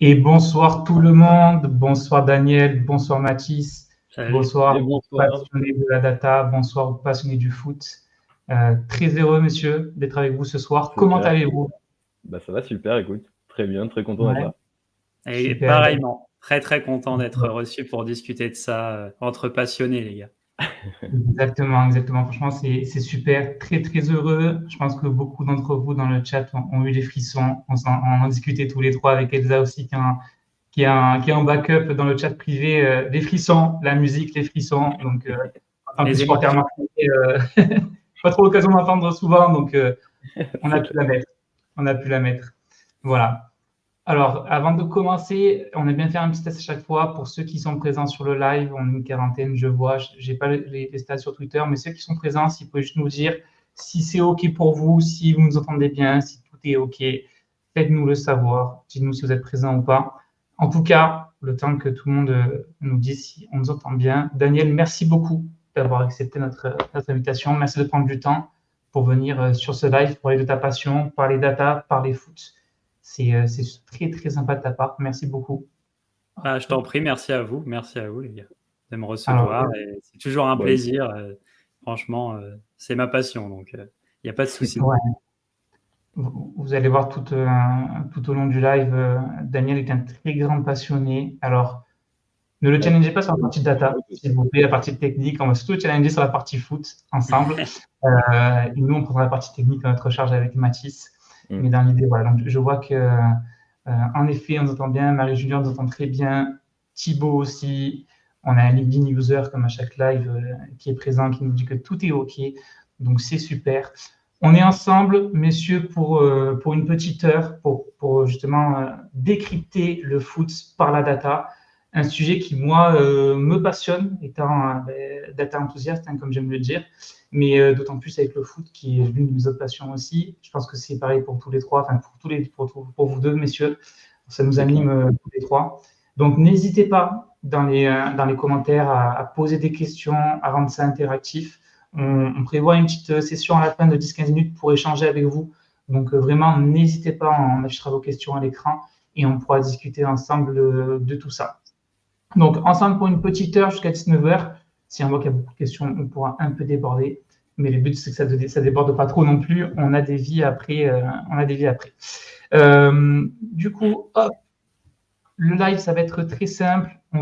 Et bonsoir tout le monde, bonsoir Daniel, bonsoir Mathis, Salut. bonsoir Et aux bonsoir. passionnés de la data, bonsoir aux passionnés du foot. Très heureux, monsieur, d'être avec vous ce soir. Comment Super. allez-vous? Bah ça va super, écoute. Très bien, très content d'être Ouais, là. Et super. pareillement, très très content d'être reçu pour discuter de ça entre passionnés, les gars. Exactement, exactement. Franchement, c'est super. Très, très heureux. Je pense que beaucoup d'entre vous dans le chat ont eu des frissons. On en discutait tous les trois avec Elsa aussi, qui est en backup dans le chat privé. Des frissons, la musique, les frissons. Donc, en tant que Les supporter émotions. marseillais, pas trop l'occasion d'entendre souvent, donc on a C'est pu clair. la mettre. On a pu la mettre. Voilà. Alors, avant de commencer, on aime bien faire un petit test à chaque fois. Pour ceux qui sont présents sur le live, on est une quarantaine, je vois. J'ai pas les stats sur Twitter, mais ceux qui sont présents, s'ils pouvaient juste nous dire si c'est OK pour vous, si vous nous entendez bien, si tout est OK, faites-nous le savoir. Dites-nous si vous êtes présents ou pas. En tout cas, le temps que tout le monde nous dise si on nous entend bien. Daniel, merci beaucoup d'avoir accepté notre invitation. Merci de prendre du temps pour venir sur ce live, parler de ta passion, parler data, parler foot. C'est très, très sympa de ta part. Merci beaucoup. Ah, je t'en prie, merci à vous, les gars, de me Alors, recevoir. Et c'est toujours un Bon, plaisir. Franchement, c'est ma passion, donc il n'y a pas de souci. ouais, vous allez voir tout au long du live, Daniel est un très grand passionné. Alors, ne le challengez pas sur la partie data, ok. s'il vous plaît, la partie technique. On va surtout challenger sur la partie foot ensemble. Et nous, on prendra la partie technique à notre charge avec Mathis. Mm. Mais dans l'idée, voilà. Donc, je vois que, en effet, on nous entend bien. Marie-Julien nous entend très bien. Thibaut aussi. On a un LinkedIn user, comme à chaque live, qui est présent, qui nous dit que tout est OK. Donc, c'est super. On est ensemble, messieurs, pour une petite heure, pour justement décrypter le foot par la data. Un sujet qui, moi, me passionne, étant data enthousiaste, hein, comme j'aime le dire, mais d'autant plus avec le foot, qui est l'une de mes autres passions aussi. Je pense que c'est pareil pour tous les trois, enfin pour vous deux, messieurs. Ça nous C'est clair. anime tous les trois. Donc, n'hésitez pas dans les commentaires à poser des questions, à rendre ça interactif. On prévoit une petite session à la fin de 10-15 minutes pour échanger avec vous. Donc, vraiment, n'hésitez pas, on affichera vos questions à l'écran et on pourra discuter ensemble de tout ça. Donc, ensemble pour une petite heure jusqu'à 19 heures. Si on voit qu'il y a beaucoup de questions, on pourra un peu déborder. Mais le but, c'est que ça ne déborde pas trop non plus. On a des vies après. Du coup, hop, le live, ça va être très simple. Je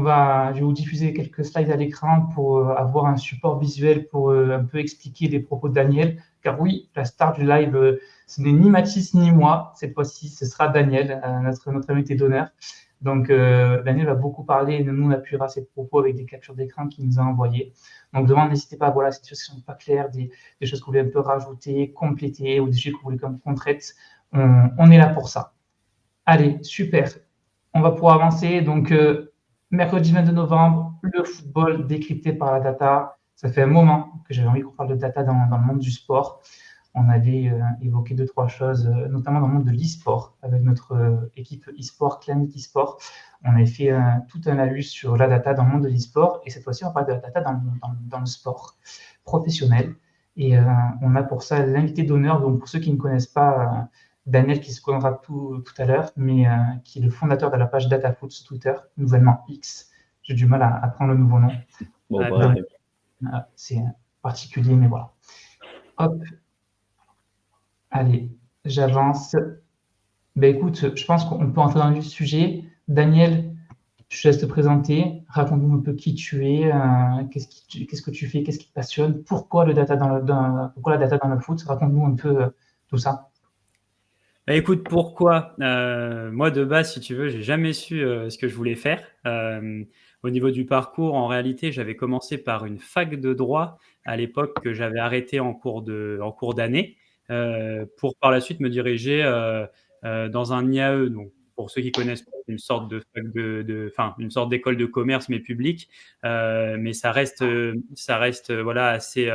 vais vous diffuser quelques slides à l'écran pour avoir un support visuel pour un peu expliquer les propos de Daniel. Car oui, la star du live, ce n'est ni Mathis ni moi. Cette fois-ci, ce sera Daniel, notre invité d'honneur. Donc, Daniel va beaucoup parler et nous, on appuiera ses propos avec des captures d'écran qu'il nous a envoyées. Donc, vraiment, n'hésitez pas, voilà, si des choses qui ne sont pas claires, des choses que vous voulez un peu rajouter, compléter ou des choses que vous voulez qu'on traite, on est là pour ça. Allez, super. On va pouvoir avancer. Donc, mercredi 22 novembre, le football décrypté par la data. Ça fait un moment que j'avais envie qu'on parle de data dans le monde du sport. On avait évoqué deux, trois choses, notamment dans le monde de l'e-sport, avec notre équipe e-sport, Clanic e-sport. On avait fait tout un laïus sur la data dans le monde de l'e-sport. Et cette fois-ci, on parle de la data dans le sport professionnel. Et on a pour ça l'invité d'honneur. Donc, pour ceux qui ne connaissent pas, Daniel qui se présentera tout à l'heure, mais qui est le fondateur de la page DataFoot sur Twitter, nouvellement X. J'ai du mal à prendre le nouveau nom. Bon, Ah, pareil. C'est particulier, mais voilà. Hop, allez, j'avance. Ben écoute, je pense qu'on peut entrer dans le sujet. Daniel, je te laisse te présenter. Raconte-nous un peu qui tu es, qu'est-ce que tu fais, qu'est-ce qui te passionne, pourquoi la data dans le foot. Raconte-nous un peu tout ça. Bah, écoute, pourquoi moi, de base, si tu veux, j'ai jamais su ce que je voulais faire. Au niveau du parcours, en réalité, j'avais commencé par une fac de droit à l'époque que j'avais arrêté en cours d'année pour par la suite me diriger dans un IAE. Donc, pour ceux qui connaissent, une sorte de fac enfin, une sorte d'école de commerce mais publique. Mais ça reste voilà assez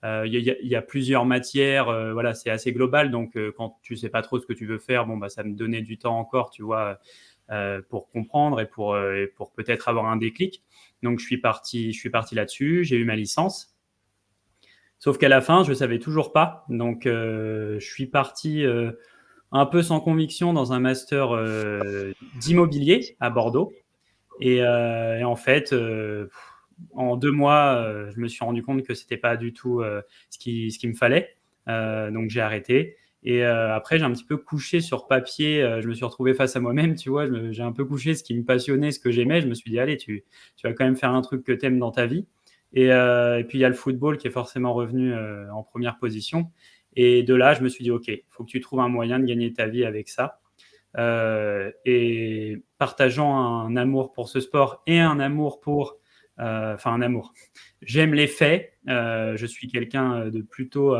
il y a plusieurs matières, voilà, c'est assez global. Donc, quand tu sais pas trop ce que tu veux faire, bon, bah, ça me donnait du temps encore, tu vois, pour comprendre et pour peut-être avoir un déclic. Donc, je suis parti là-dessus. J'ai eu ma licence. Sauf qu'à la fin, je savais toujours pas. Donc, je suis parti un peu sans conviction dans un master d'immobilier à Bordeaux. Et en fait, en 2 mois, je me suis rendu compte que c'était pas du tout ce qui me fallait. Donc j'ai arrêté. Et après, j'ai un petit peu couché sur papier. Je me suis retrouvé face à moi-même, tu vois. J'ai un peu couché ce qui me passionnait, ce que j'aimais. Je me suis dit, allez, tu vas quand même faire un truc que tu aimes dans ta vie. Et puis, il y a le football qui est forcément revenu en première position. Et de là, je me suis dit, OK, il faut que tu trouves un moyen de gagner ta vie avec ça. Et partageant un amour pour ce sport et un amour pour... Enfin, un amour. J'aime les faits. Je suis quelqu'un de plutôt...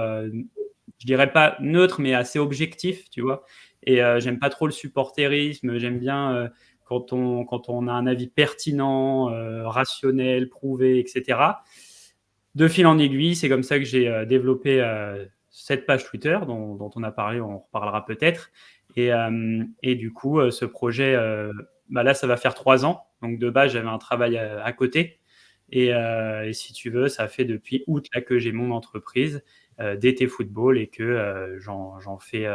je dirais pas neutre, mais assez objectif, tu vois. Et j'aime pas trop le supporterisme. J'aime bien quand on a un avis pertinent, rationnel, prouvé, etc. De fil en aiguille, c'est comme ça que j'ai développé cette page Twitter dont on a parlé, on reparlera peut-être. Et du coup, ce projet, là, ça va faire 3 ans. Donc, de base, j'avais un travail à côté. Et si tu veux, ça fait depuis août là, que j'ai mon entreprise d'été football et que j'en fais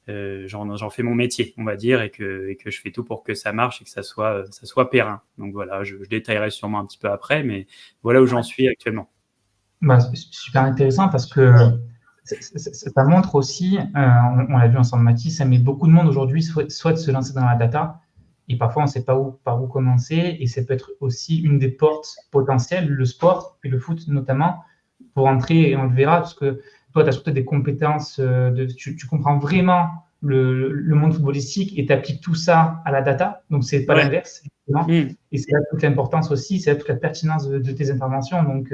mon métier, on va dire, et que je fais tout pour que ça marche et que ça soit périn. Donc voilà, je détaillerai sûrement un petit peu après, mais voilà où j'en suis actuellement. C'est super intéressant parce que ça montre aussi, on l'a vu ensemble, Mathis, ça met beaucoup de monde aujourd'hui souhaite se lancer dans la data et parfois on ne sait pas par où commencer et ça peut être aussi une des portes potentielles, le sport et le foot notamment, pour entrer, et on le verra, parce que toi, tu as surtout des compétences, tu comprends vraiment le monde footballistique et tu appliques tout ça à la data, donc c'est pas l'inverse, et c'est là toute l'importance aussi, c'est là toute la pertinence de tes interventions, donc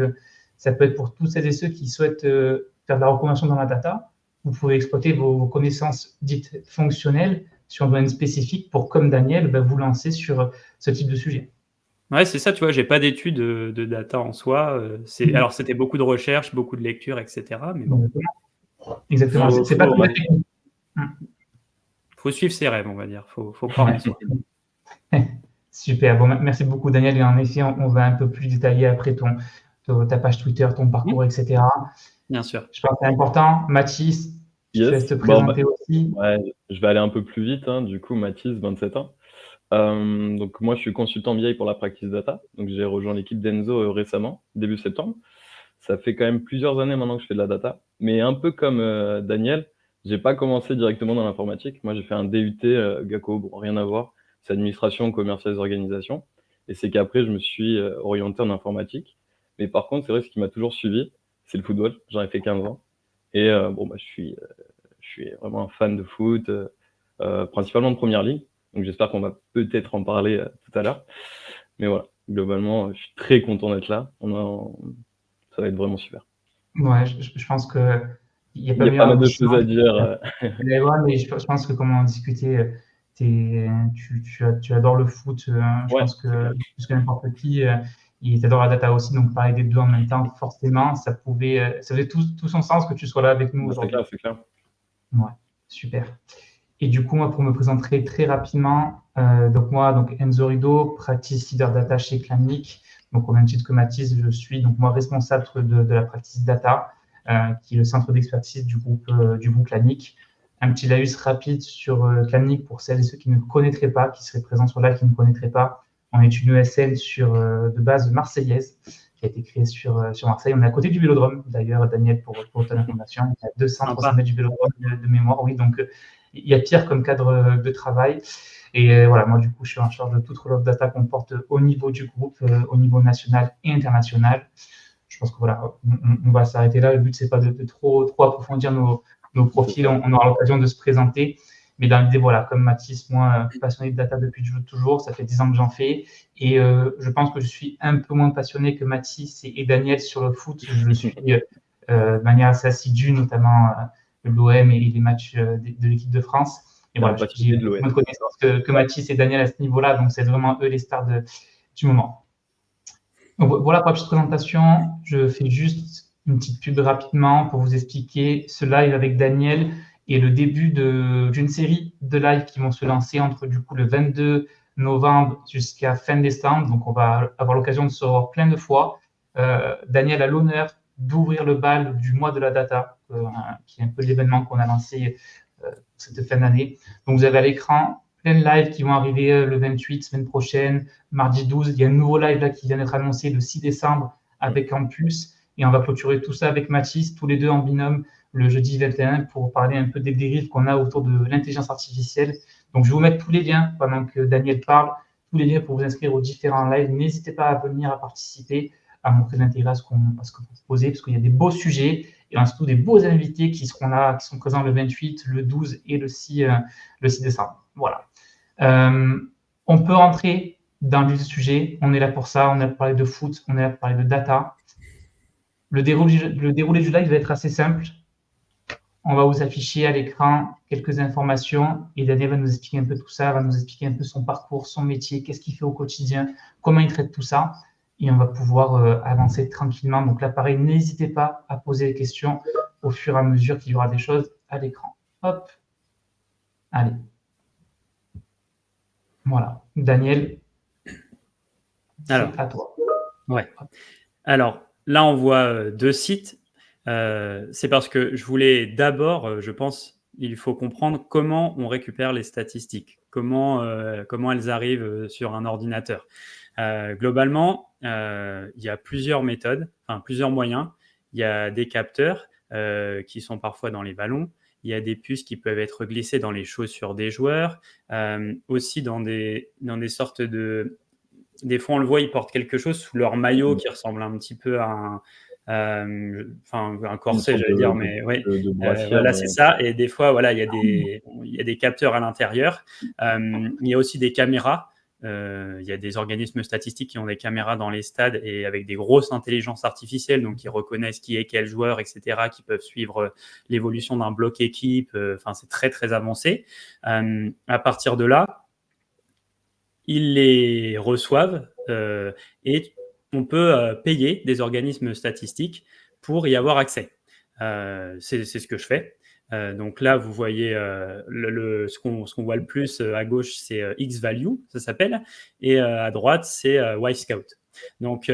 ça peut être pour tous celles et ceux qui souhaitent faire de la reconversion dans la data. Vous pouvez exploiter vos connaissances dites fonctionnelles sur un domaine spécifique pour, comme Daniel, vous lancer sur ce type de sujet. Ouais, c'est ça, tu vois, j'ai pas d'études de data en soi. Alors, c'était beaucoup de recherche, beaucoup de lecture, etc. Mais bon. Exactement. C'est pas très technique. Faut suivre ses rêves, on va dire. Faut croire en soi. Super. Bon, merci beaucoup, Daniel. Et en effet, on va un peu plus détailler après ta page Twitter, ton parcours, etc. Bien sûr. Je pense que c'est important. Mathis, je te laisse te présenter aussi. Ouais, je vais aller un peu plus vite. Du coup, Mathis, 27 ans. Donc moi, je suis consultant BI pour la practice data. Donc j'ai rejoint l'équipe d'Enzo récemment, début septembre. Ça fait quand même plusieurs années maintenant que je fais de la data. Mais un peu comme Daniel, j'ai pas commencé directement dans l'informatique. Moi, j'ai fait un DUT GACO, bon, rien à voir. C'est administration commerciale des organisations. Et c'est qu'après, je me suis orienté en informatique. Mais par contre, c'est vrai, ce qui m'a toujours suivi, c'est le football. J'en ai fait 15 ans. Et je suis vraiment un fan de foot, principalement de première ligue. Donc j'espère qu'on va peut-être en parler tout à l'heure. Mais voilà, globalement, je suis très content d'être là. Ça va être vraiment super. Ouais, je pense que il y a pas mal de choses à dire. Mais je pense que comme on en discutait, tu adores le foot. Je pense que plus que n'importe qui, tu adores la data aussi. Donc parler des deux en même temps, forcément, ça faisait tout son sens que tu sois là avec nous aujourd'hui. C'est clair. Ouais, super. Et du coup, moi, pour me présenter très rapidement, donc Enzo Rido, practice leader data chez Clannic. Donc, au même titre que Mathis, je suis donc moi responsable de la practice data, qui est le centre d'expertise du groupe Clannic. Un petit laïus rapide sur Clannic pour celles et ceux qui ne connaîtraient pas, qui seraient présents sur live, qui ne connaîtraient pas. On est une ESN de base marseillaise, qui a été créée sur Marseille. On est à côté du Vélodrome, d'ailleurs, Daniel, pour ton information. Il y a 200-300 mètres du Vélodrome de mémoire, oui. Donc, il y a pire comme cadre de travail. Et voilà, moi, du coup, je suis en charge de toute relève data qu'on porte au niveau du groupe, au niveau national et international. Je pense que voilà, on va s'arrêter là. Le but, c'est pas de trop approfondir nos profils. On aura l'occasion de se présenter. Mais dans l'idée, voilà, comme Mathis, moi, passionné de data depuis toujours, ça fait 10 ans que j'en fais. Et je pense que je suis un peu moins passionné que Mathis et Daniel sur le foot. Je le suis de manière assez assidue, notamment l'OM et les matchs de l'équipe de France. Et voilà, j'ai moins de connaissances que Mathis et Daniel à ce niveau-là, donc c'est vraiment eux les stars du moment. Donc voilà pour la petite présentation. Je fais juste une petite pub rapidement pour vous expliquer ce live avec Daniel et le début d'une série de lives qui vont se lancer entre du coup le 22 novembre jusqu'à fin décembre. Donc on va avoir l'occasion de se revoir plein de fois. Daniel a l'honneur d'ouvrir le bal du mois de la data, qui est un peu l'événement qu'on a lancé cette fin d'année. Donc, vous avez à l'écran plein de lives qui vont arriver le 28, semaine prochaine, mardi 12. Il y a un nouveau live là qui vient d'être annoncé le 6 décembre avec Campus. Et on va clôturer tout ça avec Mathis, tous les deux en binôme, le jeudi 21 pour parler un peu des dérives qu'on a autour de l'intelligence artificielle. Donc, je vais vous mettre tous les liens pendant que Daniel parle, tous les liens pour vous inscrire aux différents lives. N'hésitez pas à venir, à participer, à montrer l'intérêt à ce que vous proposez, parce qu'il y a des beaux sujets et surtout des beaux invités qui seront là, qui sont présents le 28, le 12 et le 6 décembre. Voilà. On peut rentrer dans le sujet. On est là pour ça. On est là pour parler de foot, on est là pour parler de data. Le déroulé du live va être assez simple. On va vous afficher à l'écran quelques informations et Daniel va nous expliquer un peu tout ça, va nous expliquer un peu son parcours, son métier, qu'est-ce qu'il fait au quotidien, comment il traite tout ça et on va pouvoir avancer tranquillement. Donc là, pareil, n'hésitez pas à poser des questions au fur et à mesure qu'il y aura des choses à l'écran. Hop, allez. Voilà, Daniel, c'est à toi. Ouais. Alors, là, on voit 2 sites. C'est parce que je voulais d'abord, je pense, il faut comprendre comment on récupère les statistiques, comment elles arrivent sur un ordinateur. Globalement, il y a plusieurs méthodes, enfin plusieurs moyens. Il y a des capteurs qui sont parfois dans les ballons. Il y a des puces qui peuvent être glissées dans les chaussures des joueurs, aussi dans des sortes de... Des fois, on le voit, ils portent quelque chose sous leur maillot qui ressemble un petit peu à un corset, j'allais dire, mais oui, voilà, c'est ça. Et des fois, voilà, il y a des capteurs à l'intérieur. Il y a aussi des caméras. Il y a des organismes statistiques qui ont des caméras dans les stades et avec des grosses intelligences artificielles, donc qui reconnaissent qui est quel joueur, etc., qui peuvent suivre l'évolution d'un bloc équipe. Enfin, c'est très, très avancé. À partir de là, ils les reçoivent et on peut payer des organismes statistiques pour y avoir accès. C'est ce que je fais. Donc là, vous voyez ce qu'on voit le plus à gauche, c'est X-Value, ça s'appelle, et à droite, c'est Y-Scout. Donc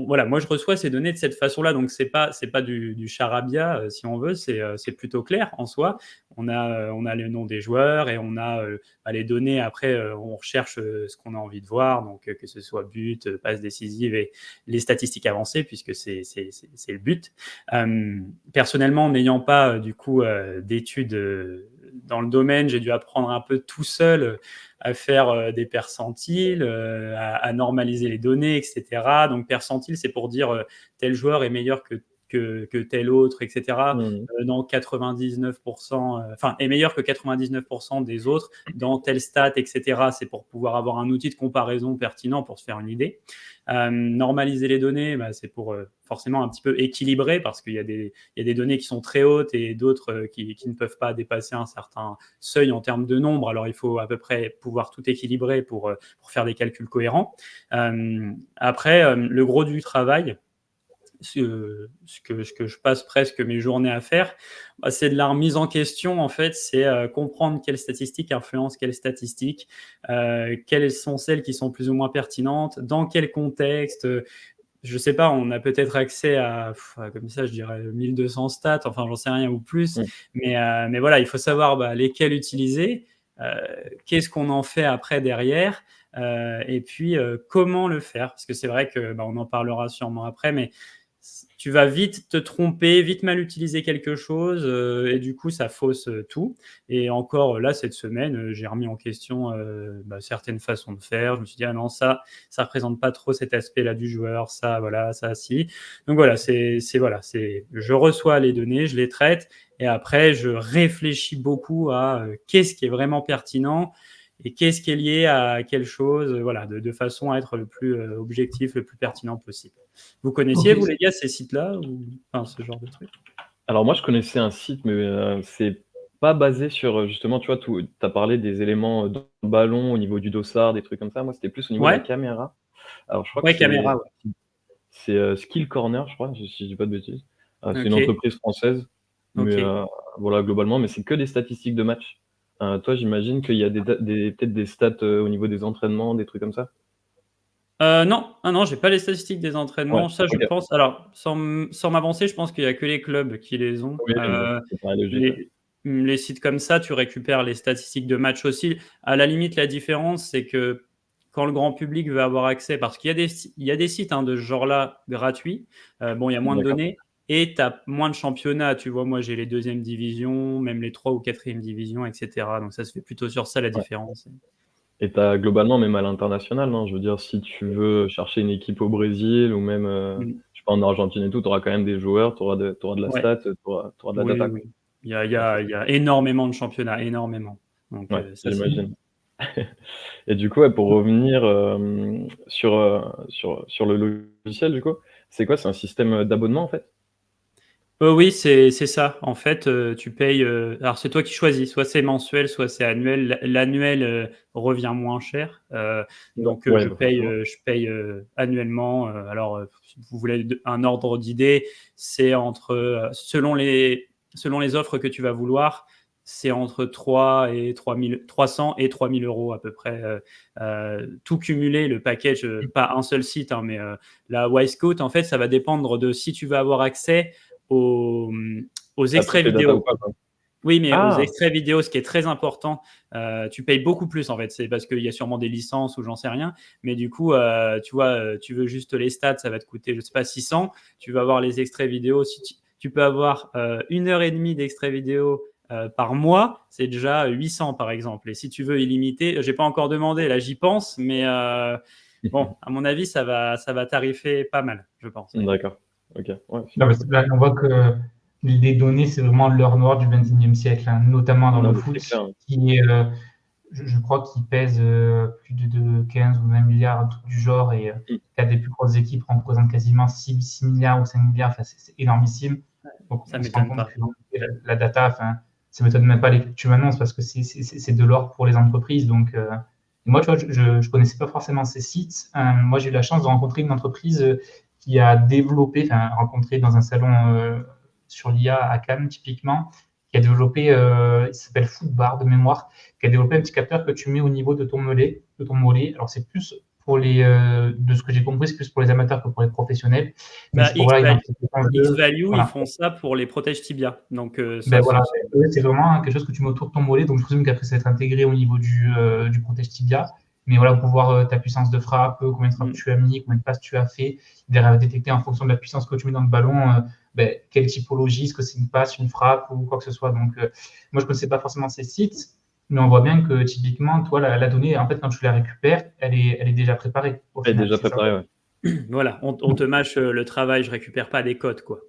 voilà, moi je reçois ces données de cette façon-là, donc c'est pas du charabia si on veut, c'est plutôt clair en soi. On a le nom des joueurs et on a les données. Après, on recherche ce qu'on a envie de voir, donc que ce soit but, passe décisive et les statistiques avancées, puisque c'est le but. Personnellement, n'ayant pas du coup d'études dans le domaine, j'ai dû apprendre un peu tout seul à faire des percentiles, à normaliser les données, etc. Donc percentile, c'est pour dire tel joueur est meilleur que tel autre, etc. Dans 99%, est meilleur que 99% des autres dans tel stat, etc. C'est pour pouvoir avoir un outil de comparaison pertinent pour se faire une idée. Normaliser les données, c'est pour forcément un petit peu équilibrer, parce qu'il y a des données qui sont très hautes et d'autres qui ne peuvent pas dépasser un certain seuil en termes de nombre. Alors il faut à peu près pouvoir tout équilibrer pour faire des calculs cohérents. Après, le gros du travail, ce que je passe presque mes journées à faire, c'est de la remise en question, en fait. C'est comprendre quelles statistiques influencent quelles statistiques, quelles sont celles qui sont plus ou moins pertinentes, dans quel contexte. Je sais pas, on a peut-être accès à, comme ça, je dirais 1200 stats, enfin, j'en sais rien, ou plus. Mais voilà, il faut savoir lesquelles utiliser, qu'est-ce qu'on en fait après derrière, et puis comment le faire. Parce que c'est vrai que on en parlera sûrement après, mais tu vas vite te tromper, vite mal utiliser quelque chose, et du coup, ça fausse tout. Et encore, là, cette semaine, j'ai remis en question certaines façons de faire. Je me suis dit, ah non, ça représente pas trop cet aspect-là du joueur, ça, voilà, ça, si. Donc voilà, je reçois les données, je les traite, et après, je réfléchis beaucoup à qu'est-ce qui est vraiment pertinent, et qu'est-ce qui est lié à quelle chose, voilà, de façon à être le plus objectif, le plus pertinent possible. Vous connaissiez, vous les gars, ces sites-là, ou ce genre de truc? Alors moi, je connaissais un site, mais c'est pas basé sur justement, tu vois, tu as parlé des éléments dans le ballon, au niveau du dossard, des trucs comme ça. Moi, c'était plus au niveau de la caméra. Alors je crois que caméra, c'est Skill Corner, je crois, si je dis pas de bêtises. C'est une entreprise française, mais voilà, globalement, mais c'est que des statistiques de match. Toi, j'imagine qu'il y a peut-être des stats au niveau des entraînements, des trucs comme ça? Non, j'ai pas les statistiques des entraînements. Ça, je pense. Alors, sans m'avancer, je pense qu'il y a que les clubs qui les ont. Oui, bon, ça paraît logique. les sites comme ça, tu récupères les statistiques de match aussi. À la limite, la différence, c'est que quand le grand public veut avoir accès, parce qu'il y a des sites de ce genre-là gratuits, bon, il y a moins de D'accord. données et tu as moins de championnats. Tu vois, moi, j'ai les deuxième divisions, même les 3 ou 4e divisions, etc. Donc, ça se fait plutôt sur ça, la Ouais. différence. Et tu as globalement, même à l'international, non? Je veux dire, si tu veux chercher une équipe au Brésil ou même, Mm. je sais pas, en Argentine et tout, tu auras quand même des joueurs, tu auras de la Ouais. stat, tu auras de la Oui, data, quoi. oui. Il y a, il y Ouais, a, c'est il y a énormément de championnats, énormément. Donc, ouais, ça, c'est bien. j'imagine. Et du coup, ouais, pour revenir, sur le logiciel, du coup, c'est quoi? C'est un système, d'abonnement, en fait? Oui, c'est ça. En fait, tu payes, alors c'est toi qui choisis, soit c'est mensuel, soit c'est annuel. L'annuel, revient moins cher, Ouais, donc ouais, bah, forcément. je paye, annuellement, alors, si vous voulez un ordre d'idée, c'est entre, selon les offres que tu vas vouloir, c'est entre 300 et 3 000 € à peu près, tout cumulé, le package, pas un seul site, mais la Wisecout, en fait, ça va dépendre de si tu veux avoir accès aux, aux À extraits toutes les datas ou vidéo. pas, quoi? Oui, mais aux Ah! extraits vidéo, ce qui est très important, tu payes beaucoup plus en fait. C'est parce qu'il y a sûrement des licences ou j'en sais rien. Mais du coup, tu vois, tu veux juste les stats, ça va te coûter, je sais pas, 600. Tu vas avoir les extraits vidéo. Si tu peux avoir 1 heure et demie d'extraits vidéo par mois, c'est déjà 800 par exemple. Et si tu veux illimité, j'ai pas encore demandé, là j'y pense, mais bon, à mon avis, ça va tarifer pas mal, je pense. Ouais. D'accord. OK. Ouais, Non, super parce cool. que là, on voit que les données, c'est vraiment l'heure noire du XXIe siècle, notamment dans Non, le mais c'est foot, clair, hein. qui est, je crois qu'il pèse plus de 15 ou 20 milliards, un truc du genre, et Mmh. 4 des plus grosses équipes représentent quasiment 6 milliards ou 5 milliards, enfin, c'est énormissime. Donc, Ça on se rend m'étonne compte pas. que la data, enfin, ça m'étonne même pas les que tu m'annonces parce que c'est de l'or pour les entreprises. Donc, moi, tu vois, je connaissais pas forcément ces sites. Moi, j'ai eu la chance de rencontrer une entreprise qui a développé, enfin, rencontré dans un salon sur l'IA à Cannes, typiquement, qui a développé, il s'appelle Footbar de mémoire, qui a développé un petit capteur que tu mets au niveau de ton mollet. De ton mollet. Alors, c'est plus pour les, de ce que j'ai compris, c'est plus pour les amateurs que pour les professionnels. Mais Bah, c'est pour voilà, identifier les enjeux. X-Value, ils Voilà. font ça pour les protèges tibia. Donc, Ben ça, voilà, c'est vraiment quelque chose que tu mets autour de ton mollet. Donc, je présume qu'après, ça va être intégré au niveau du protège tibia. Mais voilà, pour voir ta puissance de frappe, combien de frappes Mm. tu as mis, combien de passes tu as fait, il va détecter en fonction de la puissance que tu mets dans le ballon, ben, quelle typologie, est-ce que c'est une passe, une frappe ou quoi que ce soit. Donc, moi, je ne connaissais pas forcément ces sites, mais on voit bien que typiquement, toi, la donnée, en fait, quand tu la récupères, elle est déjà préparée au Elle est final, déjà c'est ça? préparée, ouais. Voilà, on te mâche le travail, je récupère pas des codes, quoi.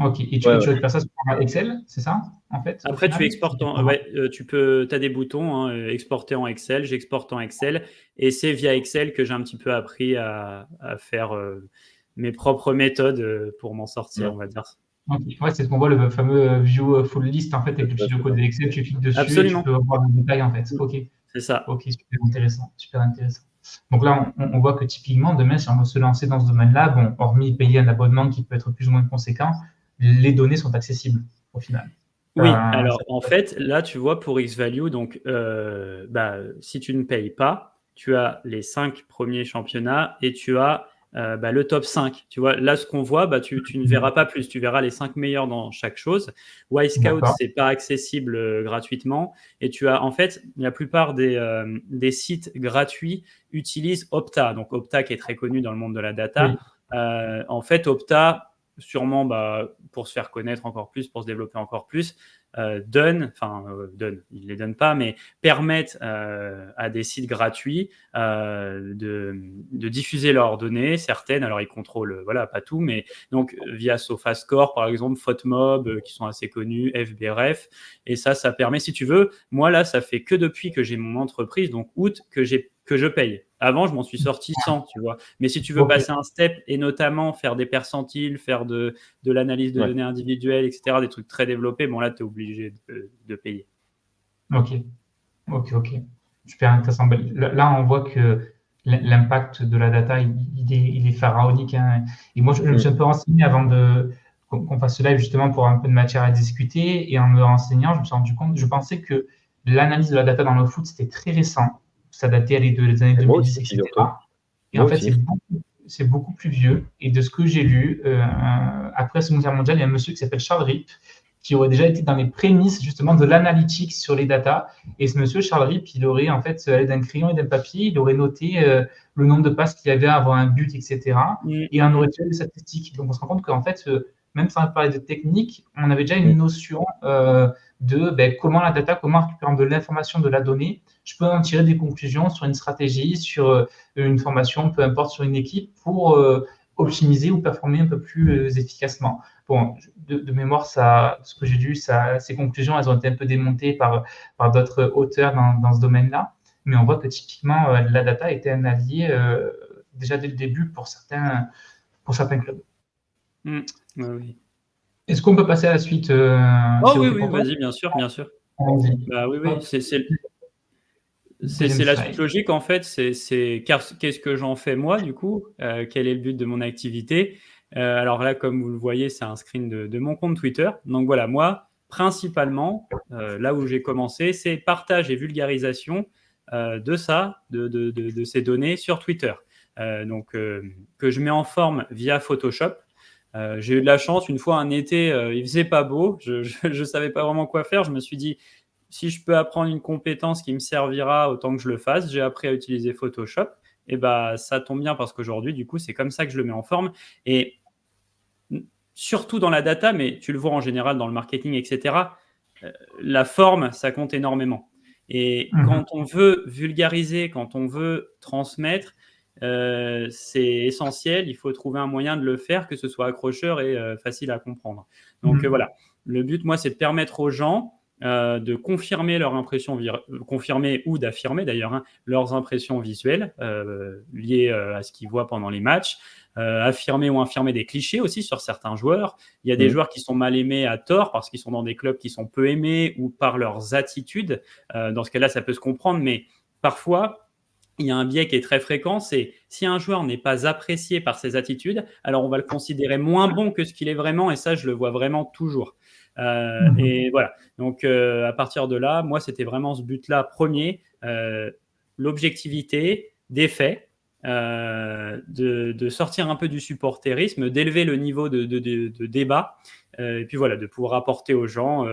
Ok, et Ouais, tu ouais. récupères ça sur un Excel, c'est ça, en fait, au Après, tu final? exportes ouais, t'as des boutons, exporter en Excel, j'exporte en Excel, et c'est via Excel que j'ai un petit peu appris à faire mes propres méthodes pour m'en sortir, Ouais, on va dire. Ok. Ouais, c'est ce qu'on voit, le fameux view full list, en fait, avec le c'est petit ça, c'est logo ça. de Excel, tu cliques dessus et tu Absolument. peux voir le détail, en fait. Mm. Ok, C'est ça. ok, super intéressant, super intéressant. Donc là, on voit que typiquement, demain, si on veut se lancer dans ce domaine-là, bon, hormis payer un abonnement qui peut être plus ou moins conséquent, les données sont accessibles au final. Oui, Ça- alors en fait, là, tu vois, pour X-Value, donc, bah, si tu ne payes pas, tu as les 5 premiers championnats et tu as bah, le top 5. Tu vois, là, ce qu'on voit, bah, tu ne verras pas plus. Tu verras les 5 meilleurs dans chaque chose. Wisecout, D'accord. c'est pas accessible gratuitement. Et tu as, en fait, la plupart des sites gratuits utilisent Opta. Donc, Opta, qui est très connu dans le monde de la data. Oui. En fait, Opta, sûrement bah, pour se faire connaître encore plus, pour se développer encore plus, donnent, ils ne les donnent pas, mais permettent à des sites gratuits de diffuser leurs données, certaines, alors ils contrôlent, voilà, pas tout, mais donc via SofaScore, par exemple, FotMob, qui sont assez connus, FBref, et ça permet, si tu veux, moi là, ça fait que depuis que j'ai mon entreprise, donc août, que je paye. Avant, je m'en suis sorti sans, tu vois. Mais si tu veux Ok, passer un step et notamment faire des percentiles, faire de l'analyse de Ouais. données individuelles, etc., des trucs très développés, bon là, tu es obligé de payer. ok, ok. Super intéressant. Ben, là, on voit que l'impact de la data, il est pharaonique, hein. Et moi, je me Mm. suis un peu renseigné avant qu'on fasse ce live, justement, pour avoir un peu de matière à discuter. Et en me renseignant, je me suis rendu compte, je pensais que l'analyse de la data dans le foot, c'était très récent. Ça datait des années Et moi 2010, aussi, figure-toi. etc. Et Moi en fait, aussi. c'est beaucoup plus vieux. Et de ce que j'ai lu, après la Seconde Guerre mondiale, il y a un monsieur qui s'appelle Charles Ripp qui aurait déjà été dans les prémices justement de l'analytique sur les datas. Et ce monsieur, Charles Rip, il aurait en fait, à l'aide d'un crayon et d'un papier, il aurait noté le nombre de passes qu'il y avait avant un but, etc. Et on aurait déjà des statistiques. Donc on se rend compte qu'en fait, même sans parler de technique, on avait déjà une notion de comment la data, comment récupérer de l'information, de la donnée, je peux en tirer des conclusions sur une stratégie, sur une formation, peu importe, sur une équipe, pour optimiser ou performer un peu plus efficacement. Bon, de mémoire, ce que j'ai lu, ces conclusions, elles ont été un peu démontées par d'autres auteurs dans ce domaine-là, mais on voit que typiquement, la data était un allié déjà dès le début pour certains clubs. Oui. Est-ce qu'on peut passer à la suite Oh oui, oui, vas-y, bien sûr. Bah oui, Hop. c'est la suite logique en fait. Qu'est-ce que j'en fais moi du coup quel est le but de mon activité alors là, comme vous le voyez, c'est un screen de mon compte Twitter. Donc voilà, moi, principalement, là où j'ai commencé, c'est partage et vulgarisation de ces données sur Twitter. Donc que je mets en forme via Photoshop. J'ai eu de la chance, une fois un été, il faisait pas beau, je savais pas vraiment quoi faire. Je me suis dit, si je peux apprendre une compétence qui me servira, autant que je le fasse. J'ai appris à utiliser Photoshop. Et bah, ça tombe bien parce qu'aujourd'hui, du coup, c'est comme ça que je le mets en forme. Et surtout dans la data, mais tu le vois en général dans le marketing, etc., la forme, ça compte énormément. Et quand on veut vulgariser, quand on veut transmettre, c'est essentiel. Il faut trouver un moyen de le faire, que ce soit accrocheur et facile à comprendre. Donc voilà, le but, moi, c'est de permettre aux gens de confirmer leur impression, confirmer ou d'affirmer d'ailleurs leurs impressions visuelles liées à ce qu'ils voient pendant les matchs, affirmer ou infirmer des clichés aussi sur certains joueurs. Il y a des joueurs qui sont mal aimés à tort parce qu'ils sont dans des clubs qui sont peu aimés ou par leurs attitudes. Dans ce cas-là, ça peut se comprendre, mais parfois, il y a un biais qui est très fréquent, c'est si un joueur n'est pas apprécié par ses attitudes, alors on va le considérer moins bon que ce qu'il est vraiment, et ça, je le vois vraiment toujours. Et voilà, donc à partir de là, moi, c'était vraiment ce but-là premier, l'objectivité des faits, de sortir un peu du supporterisme, d'élever le niveau de débat, et puis voilà, de pouvoir apporter aux gens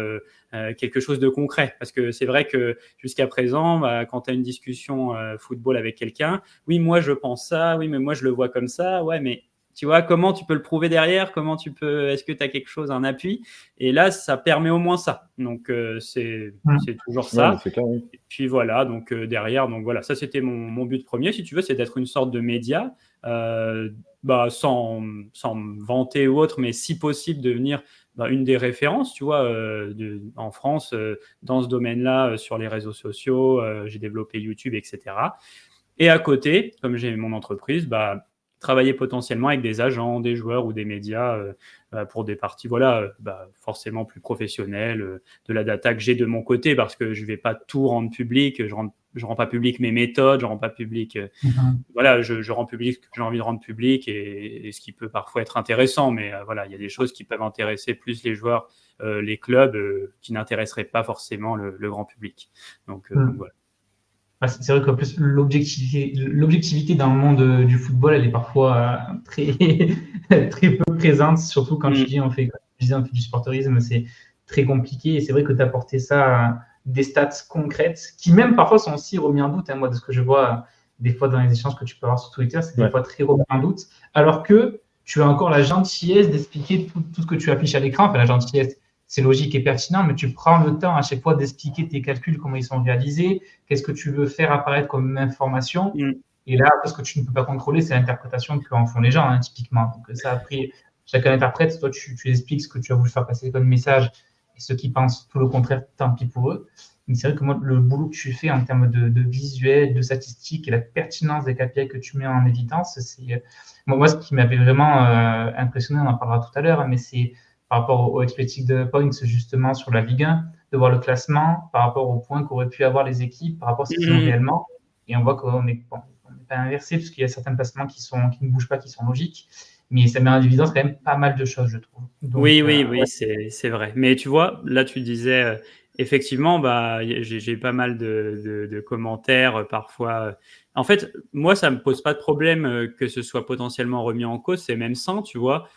quelque chose de concret. Parce que c'est vrai que jusqu'à présent, quand tu as une discussion football avec quelqu'un, oui, moi je pense ça, oui, mais moi je le vois comme ça, ouais, mais tu vois, comment tu peux le prouver derrière? Est-ce que tu as quelque chose, un appui? Et là, ça permet au moins ça. Donc, c'est toujours ça. Ouais, c'est clair, oui. Et puis voilà, donc derrière, donc voilà, ça c'était mon but premier, si tu veux, c'est d'être une sorte de média, sans me vanter ou autre, mais si possible devenir une des références, tu vois, en France, dans ce domaine-là, sur les réseaux sociaux, j'ai développé YouTube, etc. Et à côté, comme j'ai mon entreprise, travailler potentiellement avec des agents, des joueurs ou des médias pour des parties forcément plus professionnelles, de la data que j'ai de mon côté, parce que je ne vais pas tout rendre public, je rends pas public mes méthodes, je rends pas public je rends public ce que j'ai envie de rendre public et ce qui peut parfois être intéressant, mais voilà, il y a des choses qui peuvent intéresser plus les joueurs, les clubs, qui n'intéresseraient pas forcément le grand public. Donc voilà. C'est vrai qu'en plus, l'objectivité dans le monde du football, elle est parfois très, très peu présente, surtout quand on fait du sportorisme, c'est très compliqué. Et c'est vrai que d'apporter ça à des stats concrètes, qui même parfois sont aussi remis en doute. Moi, de ce que je vois des fois dans les échanges que tu peux avoir sur Twitter, c'est des fois très remis en doute. Alors que tu as encore la gentillesse d'expliquer tout ce que tu affiches à l'écran. Enfin, la gentillesse, c'est logique et pertinent, mais tu prends le temps à chaque fois d'expliquer tes calculs, comment ils sont réalisés, qu'est-ce que tu veux faire apparaître comme information. Et là, ce que tu ne peux pas contrôler, c'est l'interprétation qu'en font les gens, typiquement. Donc ça, après, chacun interprète. Toi, tu expliques ce que tu as voulu faire passer comme message, et ceux qui pensent tout le contraire, tant pis pour eux. Mais c'est vrai que moi, le boulot que tu fais en termes de visuel, de statistiques et la pertinence des KPI que tu mets en évidence, c'est moi ce qui m'avait vraiment impressionné, on en parlera tout à l'heure, mais c'est par rapport aux expected points justement sur la Ligue 1, de voir le classement par rapport aux points qu'auraient pu avoir les équipes, par rapport à ce qu'ils ont réellement. Et on voit qu'on n'est pas inversé, parce qu'il y a certains placements qui ne bougent pas, qui sont logiques. Mais ça met en évidence quand même pas mal de choses, je trouve. Donc, oui, c'est vrai. Mais tu vois, là, tu disais, effectivement, j'ai pas mal de commentaires parfois. En fait, moi, ça me pose pas de problème que ce soit potentiellement remis en cause, c'est même sain, tu vois.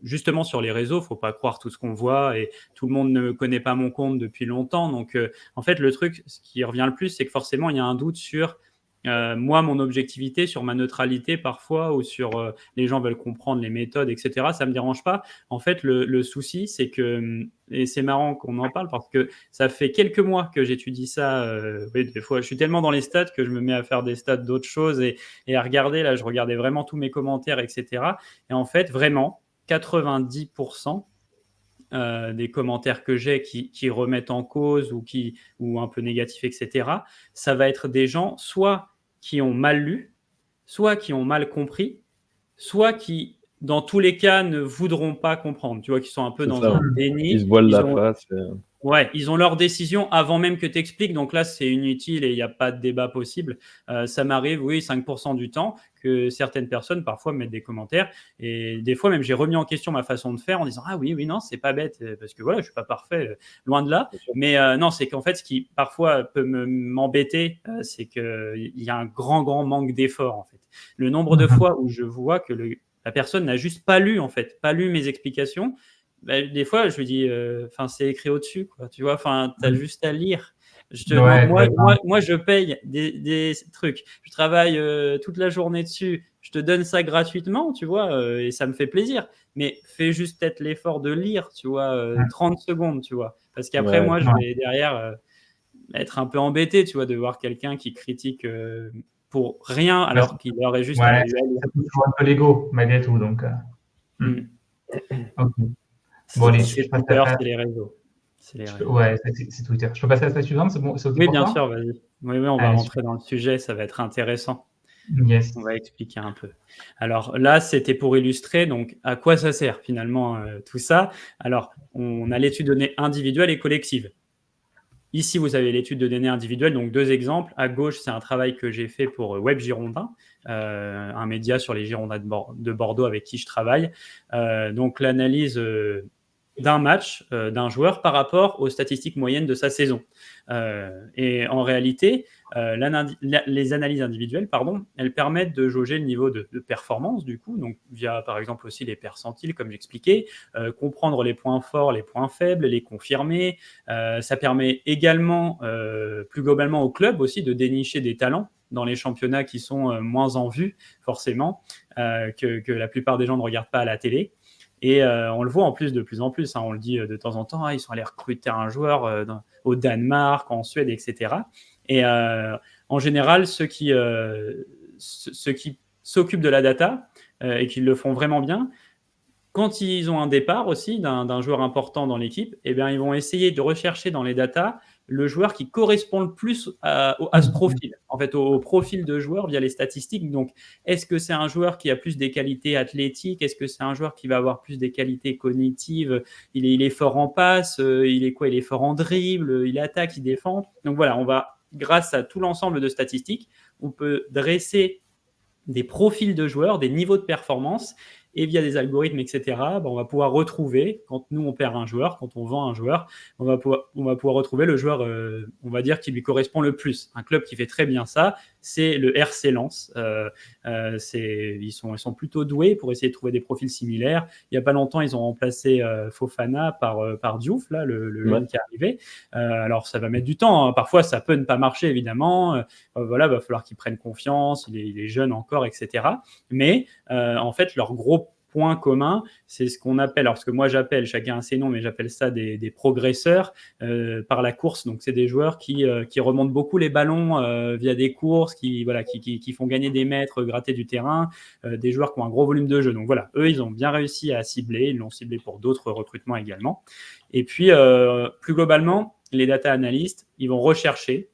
justement sur les réseaux, faut pas croire tout ce qu'on voit et tout le monde ne connaît pas mon compte depuis longtemps. Donc, en fait, le truc, ce qui revient le plus, c'est que forcément, il y a un doute sur moi, mon objectivité, sur ma neutralité parfois, ou sur les gens veulent comprendre les méthodes, etc. Ça me dérange pas. En fait, le souci, c'est que, et c'est marrant qu'on en parle parce que ça fait quelques mois que j'étudie ça. Oui, des fois, je suis tellement dans les stats que je me mets à faire des stats d'autres choses et à regarder. Là, je regardais vraiment tous mes commentaires, etc. Et en fait, vraiment, 90% des commentaires que j'ai qui remettent en cause ou un peu négatifs, etc., ça va être des gens soit qui ont mal lu, soit qui ont mal compris, soit qui, dans tous les cas, ne voudront pas comprendre, tu vois, qui sont un peu C'est dans ça. un Ils se déni. voilent Ils la ont, face. Ouais, ils ont leur décision avant même que tu expliques, donc là, c'est inutile et il n'y a pas de débat possible. Ça m'arrive, oui, 5% du temps, que certaines personnes, parfois, mettent des commentaires. Et des fois, même, j'ai remis en question ma façon de faire en disant, ah oui, oui, non, c'est pas bête, parce que voilà, je suis pas parfait, loin de là. Bien sûr. Mais non, c'est qu'en fait, ce qui, parfois, peut m'embêter, c'est qu'il y a un grand manque d'effort, en fait. Le nombre de fois où je vois que la personne n'a juste pas lu, en fait, pas lu mes explications. Bah, des fois, je lui dis, enfin, c'est écrit au-dessus, quoi. Tu vois, enfin, t'as juste à lire. Ouais, vraiment. Moi, je paye des trucs. Je travaille toute la journée dessus. Je te donne ça gratuitement, tu vois, et ça me fait plaisir. Mais fais juste peut-être l'effort de lire, tu vois, 30 secondes, tu vois. Parce qu'après, Ouais, moi, je Ouais. vais derrière être un peu embêté, tu vois, de voir quelqu'un qui critique pour rien Parce- alors qu'il aurait juste ouais, eu à lire. ça touche toujours un peu l'ego, malgré tout. Donc, Mm. ok. Bon, allez, je C'est passe Twitter, à c'est les réseaux. C'est les réseaux. ouais, c'est Twitter. Je peux passer à la slide suivante, c'est bon, c'est OK Oui, pour bien toi? sûr, vas-y. Oui, on va Allez, rentrer super. dans le sujet, ça va être intéressant. Yes. On va expliquer un peu. Alors là, c'était pour illustrer donc à quoi ça sert finalement tout ça. Alors, on a l'étude de données individuelle et collective. Ici, vous avez l'étude de données individuelle, donc 2 exemples. À gauche, c'est un travail que j'ai fait pour Web Girondin, un média sur les Girondins de Bordeaux avec qui je travaille. Donc l'analyse d'un match, d'un joueur par rapport aux statistiques moyennes de sa saison. Et en réalité, les analyses individuelles, elles permettent de jauger le niveau de performance, du coup, donc via par exemple aussi les percentiles, comme j'expliquais, comprendre les points forts, les points faibles, les confirmer. Ça permet également, plus globalement au club aussi, de dénicher des talents dans les championnats qui sont moins en vue, forcément, que la plupart des gens ne regardent pas à la télé. Et on le voit en plus de plus en plus, hein, on le dit de temps en temps, ils sont allés recruter un joueur au Danemark, en Suède, etc. Et en général, ceux qui s'occupent de la data et qui le font vraiment bien, quand ils ont un départ aussi d'un joueur important dans l'équipe, eh bien, ils vont essayer de rechercher dans les datas le joueur qui correspond le plus à ce profil, en fait, au profil de joueur via les statistiques. Donc, est-ce que c'est un joueur qui a plus des qualités athlétiques? Est-ce que c'est un joueur qui va avoir plus des qualités cognitives? Il est fort en passe, il est quoi? Il est fort en dribble, il attaque, il défend. Donc voilà, on va, grâce à tout l'ensemble de statistiques, on peut dresser des profils de joueurs, des niveaux de performance, et via des algorithmes, etc., on va pouvoir retrouver, quand nous on perd un joueur, quand on vend un joueur, on va pouvoir retrouver le joueur, on va dire, qui lui correspond le plus. Un club qui fait très bien ça, c'est le RC Lens. Ils sont plutôt doués pour essayer de trouver des profils similaires. Il n'y a pas longtemps, ils ont remplacé Fofana par Diouf, là, le jeune qui est arrivé. Alors ça va mettre du temps, hein. Parfois ça peut ne pas marcher, évidemment. Voilà, va falloir qu'ils prennent confiance, il est jeune encore, etc. Mais en fait, leur gros point commun, c'est ce qu'on appelle, alors ce que moi j'appelle, chacun a ses noms, mais j'appelle ça des progresseurs par la course. Donc c'est des joueurs qui remontent beaucoup les ballons via des courses, qui font gagner des mètres, gratter du terrain, des joueurs qui ont un gros volume de jeu. Donc voilà, eux, ils ont bien réussi à cibler, ils l'ont ciblé pour d'autres recrutements également. Et puis, plus globalement, les data analystes, ils vont rechercher,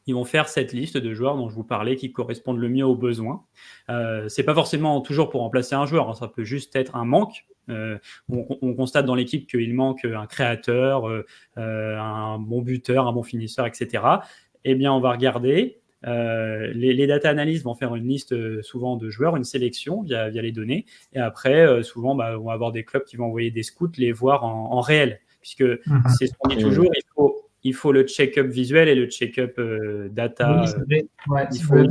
ils vont faire cette liste de joueurs dont je vous parlais qui correspondent le mieux aux besoins. C'est pas forcément toujours pour remplacer un joueur, hein, ça peut juste être un manque. On constate dans l'équipe qu'il manque un créateur, un bon buteur, un bon finisseur, etc. Eh bien, on va regarder. Les data analysts vont faire une liste souvent de joueurs, une sélection via les données. Et après, souvent, on va avoir des clubs qui vont envoyer des scouts les voir en réel. Puisque c'est ce qu'on dit toujours, il faut il faut le check-up visuel et le check-up data. Oui, c'est vrai. Ouais, Il faut j'ai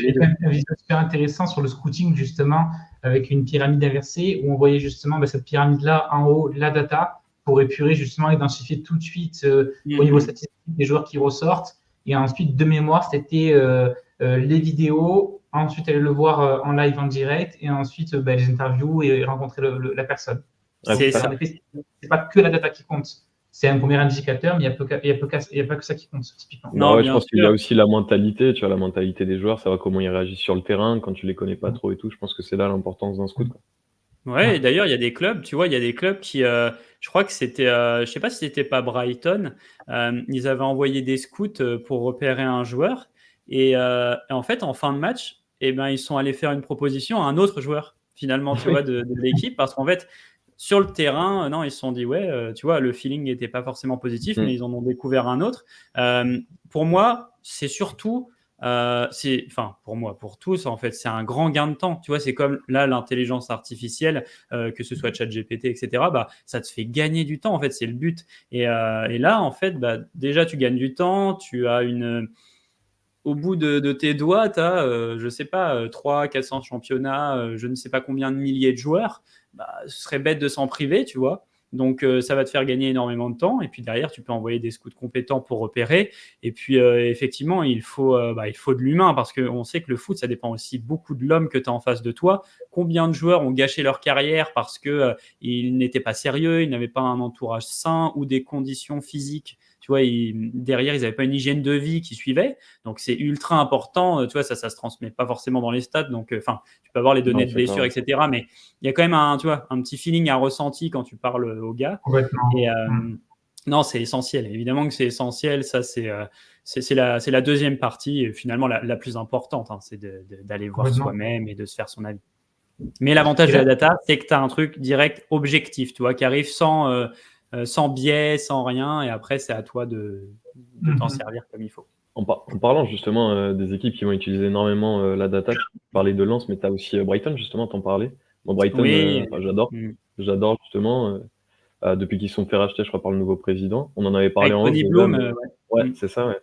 les fait deux. un visuel super intéressant sur le scouting, justement, avec une pyramide inversée, où on voyait justement cette pyramide-là, en haut, la data, pour épurer, justement, identifier tout de suite, au niveau Mhm. statistique, des joueurs qui ressortent. Et ensuite, de mémoire, c'était les vidéos, ensuite aller le voir en live, en direct, et ensuite les interviews et rencontrer la personne. Ouais, Donc, C'est c'est ça. en ça. effet, c'est pas que la data qui compte. C'est un premier indicateur, mais il y a pas que ça qui compte, typiquement. Bah Non, ouais, je bien pense qu'il y a sûr. aussi la mentalité, tu vois, la mentalité des joueurs, savoir comment ils réagissent sur le terrain quand tu les connais pas trop et tout. Je pense que c'est là l'importance d'un scout, quoi. Ouais, et Ouais. d'ailleurs, il y a des clubs, tu vois, il y a des clubs qui, je crois que c'était, je sais pas si c'était pas Brighton, ils avaient envoyé des scouts pour repérer un joueur, et en fait, en fin de match, eh ben, ils sont allés faire une proposition à un autre joueur, finalement, tu vois, de l'équipe, parce qu'en fait, sur le terrain, non, ils se sont dit, ouais, tu vois, le feeling n'était pas forcément positif, mais Mm. ils en ont découvert un autre. Pour moi, c'est surtout enfin, pour moi, pour tous, en fait, c'est un grand gain de temps. Tu vois, c'est comme là, l'intelligence artificielle, que ce soit ChatGPT, etc., bah, ça te fait gagner du temps, en fait, c'est le but. Et là, en fait, bah, déjà, tu gagnes du temps, tu as au bout de tes doigts, tu as, je sais pas, 300-400 championnats, je ne sais pas combien de milliers de joueurs. Bah, ce serait bête de s'en priver, tu vois. Donc, ça va te faire gagner énormément de temps. Et puis derrière, tu peux envoyer des scouts compétents pour repérer. Et puis, effectivement, il faut de l'humain parce qu'on sait que le foot, ça dépend aussi beaucoup de l'homme que tu as en face de toi. Combien de joueurs ont gâché leur carrière parce qu'ils n'étaient pas sérieux, ils n'avaient pas un entourage sain ou des conditions physiques. Tu vois, derrière, ils n'avaient pas une hygiène de vie qui suivait. Donc, c'est ultra important. Tu vois, ça se transmet pas forcément dans les stats. Donc, enfin, tu peux avoir les Non, données de c'est clair. blessures, etc. Mais il y a quand même tu vois, un petit feeling, un ressenti quand tu parles aux gars. Et Complètement. non, c'est essentiel. Évidemment que c'est essentiel. Ça, c'est la deuxième partie, finalement, la plus importante. Hein, c'est d'aller voir Complètement. soi-même et de se faire son avis. Mais l'avantage Et de la là, data, c'est que tu as un truc direct, objectif, tu vois, qui arrive sans biais, sans rien. Et après, c'est à toi de t'en mhm. servir comme il faut. En parlant justement des équipes qui vont utiliser énormément la data, tu parlais de Lens, mais tu as aussi Brighton, justement, t'en parlais. Bon, Brighton, Oui. enfin, j'adore. Mm. J'adore justement, depuis qu'ils se sont fait racheter, je crois, par le nouveau président. On en avait parlé Avec en off Tony déjà, Bloom, mais ouais. ouais, Mm. c'est ça, ouais.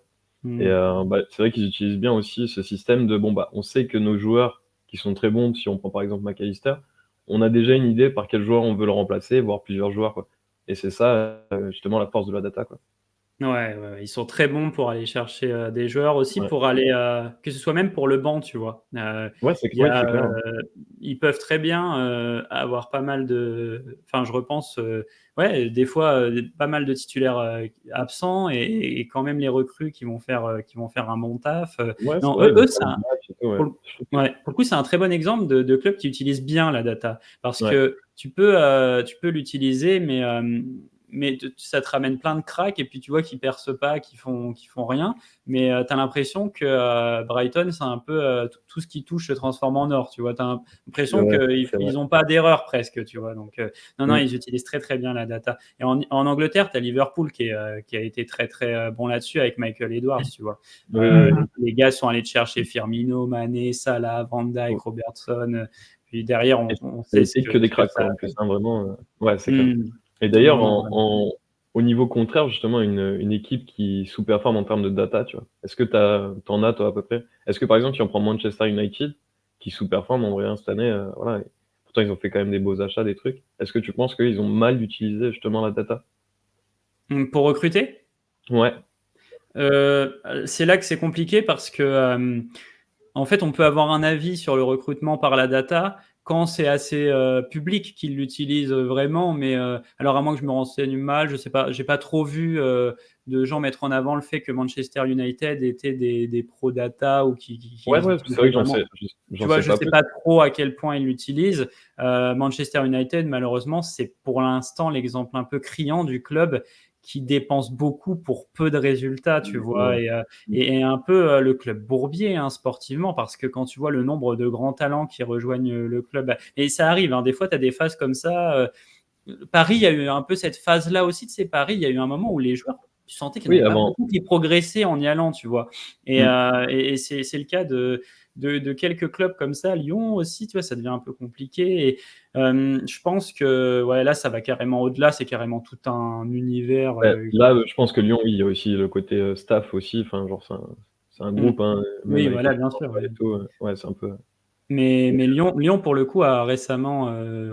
Et Mm. bah, c'est vrai qu'ils utilisent bien aussi ce système de bon, bah, on sait que nos joueurs qui sont très bons, si on prend par exemple McAllister, on a déjà une idée par quel joueur on veut le remplacer, voire plusieurs joueurs, quoi. Et c'est ça, justement, la force de la data, quoi. Ouais, ils sont très bons pour aller chercher des joueurs aussi, Ouais, pour aller, que ce soit même pour le banc, tu vois. ouais, Il y ouais, a, c'est clair. ils peuvent très bien avoir pas mal enfin, je repense, ouais, des fois, pas mal de titulaires absents et quand même les recrues qui vont faire un bon taf. Ouais, c'est Non, vrai, ils vont c'est faire du match et tout, ouais. pour le ouais, pour le coup, c'est un très bon exemple de club qui utilise bien la data parce Ouais, que tu peux l'utiliser, mais ça te ramène plein de cracks et puis tu vois qu'ils percent pas, qu'ils font rien. Mais tu as l'impression que Brighton, c'est un peu tout ce qui touche se transforme en or. Tu vois, tu as l'impression ouais, qu'ils c'est vrai. n'ont pas d'erreur presque. Tu vois, donc non, Mmh. ils utilisent très très bien la data. Et en Angleterre, tu as Liverpool qui a été très très bon là-dessus avec Michael Edwards. Tu vois, Oui, oui, oui. les gars sont allés te chercher Firmino, Mané, Salah, Van Dijk, Mmh. Robertson. Puis derrière, Et on ça a sait été que des ce que cracks, ça quoi, a en plus, fait. hein, vraiment, ouais, c'est clair. Mmh. Et Non, d'ailleurs, non, vraiment. au niveau contraire, justement, une équipe qui sous-performe en termes de data, tu vois? Est-ce que t'en as, toi, à peu près? Est-ce que, par exemple, si on prend Manchester United, qui sous-performe en vrai, hein, cette année, voilà, et pourtant ils ont fait quand même des beaux achats, des trucs. Est-ce que tu penses qu'ils ont mal utilisé justement la data? Pour recruter? Ouais, C'est là que c'est compliqué parce que, en fait, on peut avoir un avis sur le recrutement par la data quand c'est assez public qu'ils l'utilisent vraiment. Mais alors, à moins que je me renseigne mal, je sais pas, j'ai pas trop vu de gens mettre en avant le fait que Manchester United était des pro data ou qui ouais, ouais, c'est vrai utilisaient que vraiment. Tu j'en vois, sais je pas sais plus. pas trop à quel point ils l'utilisent. Manchester United, malheureusement, c'est pour l'instant l'exemple un peu criant du club qui dépense beaucoup pour peu de résultats, tu vois, Ouais. Mmh. et un peu le club bourbier hein, sportivement, parce que quand tu vois le nombre de grands talents qui rejoignent le club, et ça arrive, hein, des fois tu as des phases comme ça. Paris, il y a eu un peu cette phase-là aussi de ces Paris, il y a eu un moment où les joueurs tu sentais qu'il n'y en Oui, avait pas avant. beaucoup qui progressaient en y allant, tu vois. Et, Mm. et c'est le cas de quelques clubs comme ça. Lyon aussi, tu vois, ça devient un peu compliqué. Et je pense que ouais, là, ça va carrément au-delà. C'est carrément tout un univers. Ouais, là, je pense que Lyon, oui, il y a aussi le côté staff aussi. Enfin, genre, c'est un Mm. groupe, hein, même Oui, avec les voilà, bien sûr. supporters Ouais. et tout. Ouais, c'est un peu. Mais Lyon, pour le coup, a récemment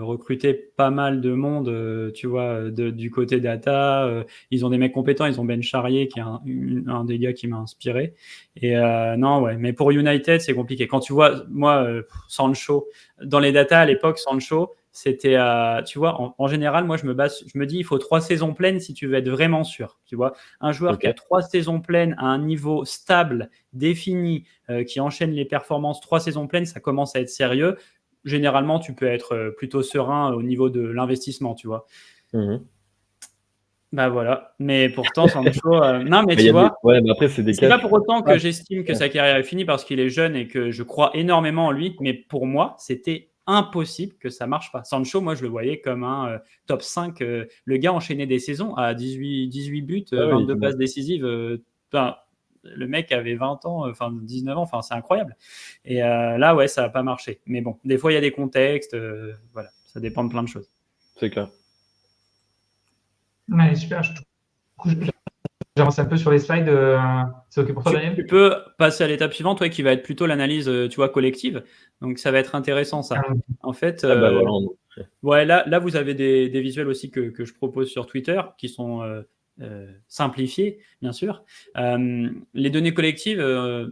recruté pas mal de monde, tu vois, du côté data. Ils ont des mecs compétents, ils ont Ben Charrier, qui est un des gars qui m'a inspiré. Et non, ouais, mais pour United, c'est compliqué. Quand tu vois, moi, Sancho, dans les data à l'époque, Sancho, c'était, tu vois, en général, moi, je me dis, il faut 3 saisons pleines si tu veux être vraiment sûr. Tu vois, un joueur qui Ok. a 3 saisons pleines à un niveau stable, défini, qui enchaîne les performances 3 saisons pleines, ça commence à être sérieux. Généralement, tu peux être plutôt serein au niveau de l'investissement, tu vois. Mhm. Bah voilà. Mais pourtant, Sancho, non, mais Mais il y tu a des. vois, Ouais, mais après, c'est des c'est cas. pas pour autant Ah, que j'estime que sa carrière est finie parce qu'il est jeune et que je crois énormément en lui. Mais pour moi, c'était impossible que ça marche pas. Sancho, moi, je le voyais comme un top 5. Le gars enchaînait des saisons à 18 buts, ouais, ouais, 22 passes décisives. Enfin, le mec avait 20 ans, enfin 19 ans, enfin c'est incroyable. Et là, ouais, ça n'a pas marché. Mais bon, des fois, il y a des contextes. Voilà, ça dépend de plein de choses. c'est clair. Ouais, super. Du coup, j'avance un peu sur les slides. C'est OK pour toi, Tu Daniel? peux passer à l'étape suivante, ouais, qui va être plutôt l'analyse, tu vois, collective. Donc, ça va être intéressant, ça. Euh, En fait, Ah, bah voilà. ouais, là, vous avez des visuels aussi que je propose sur Twitter qui sont simplifiés, bien sûr. Les données collectives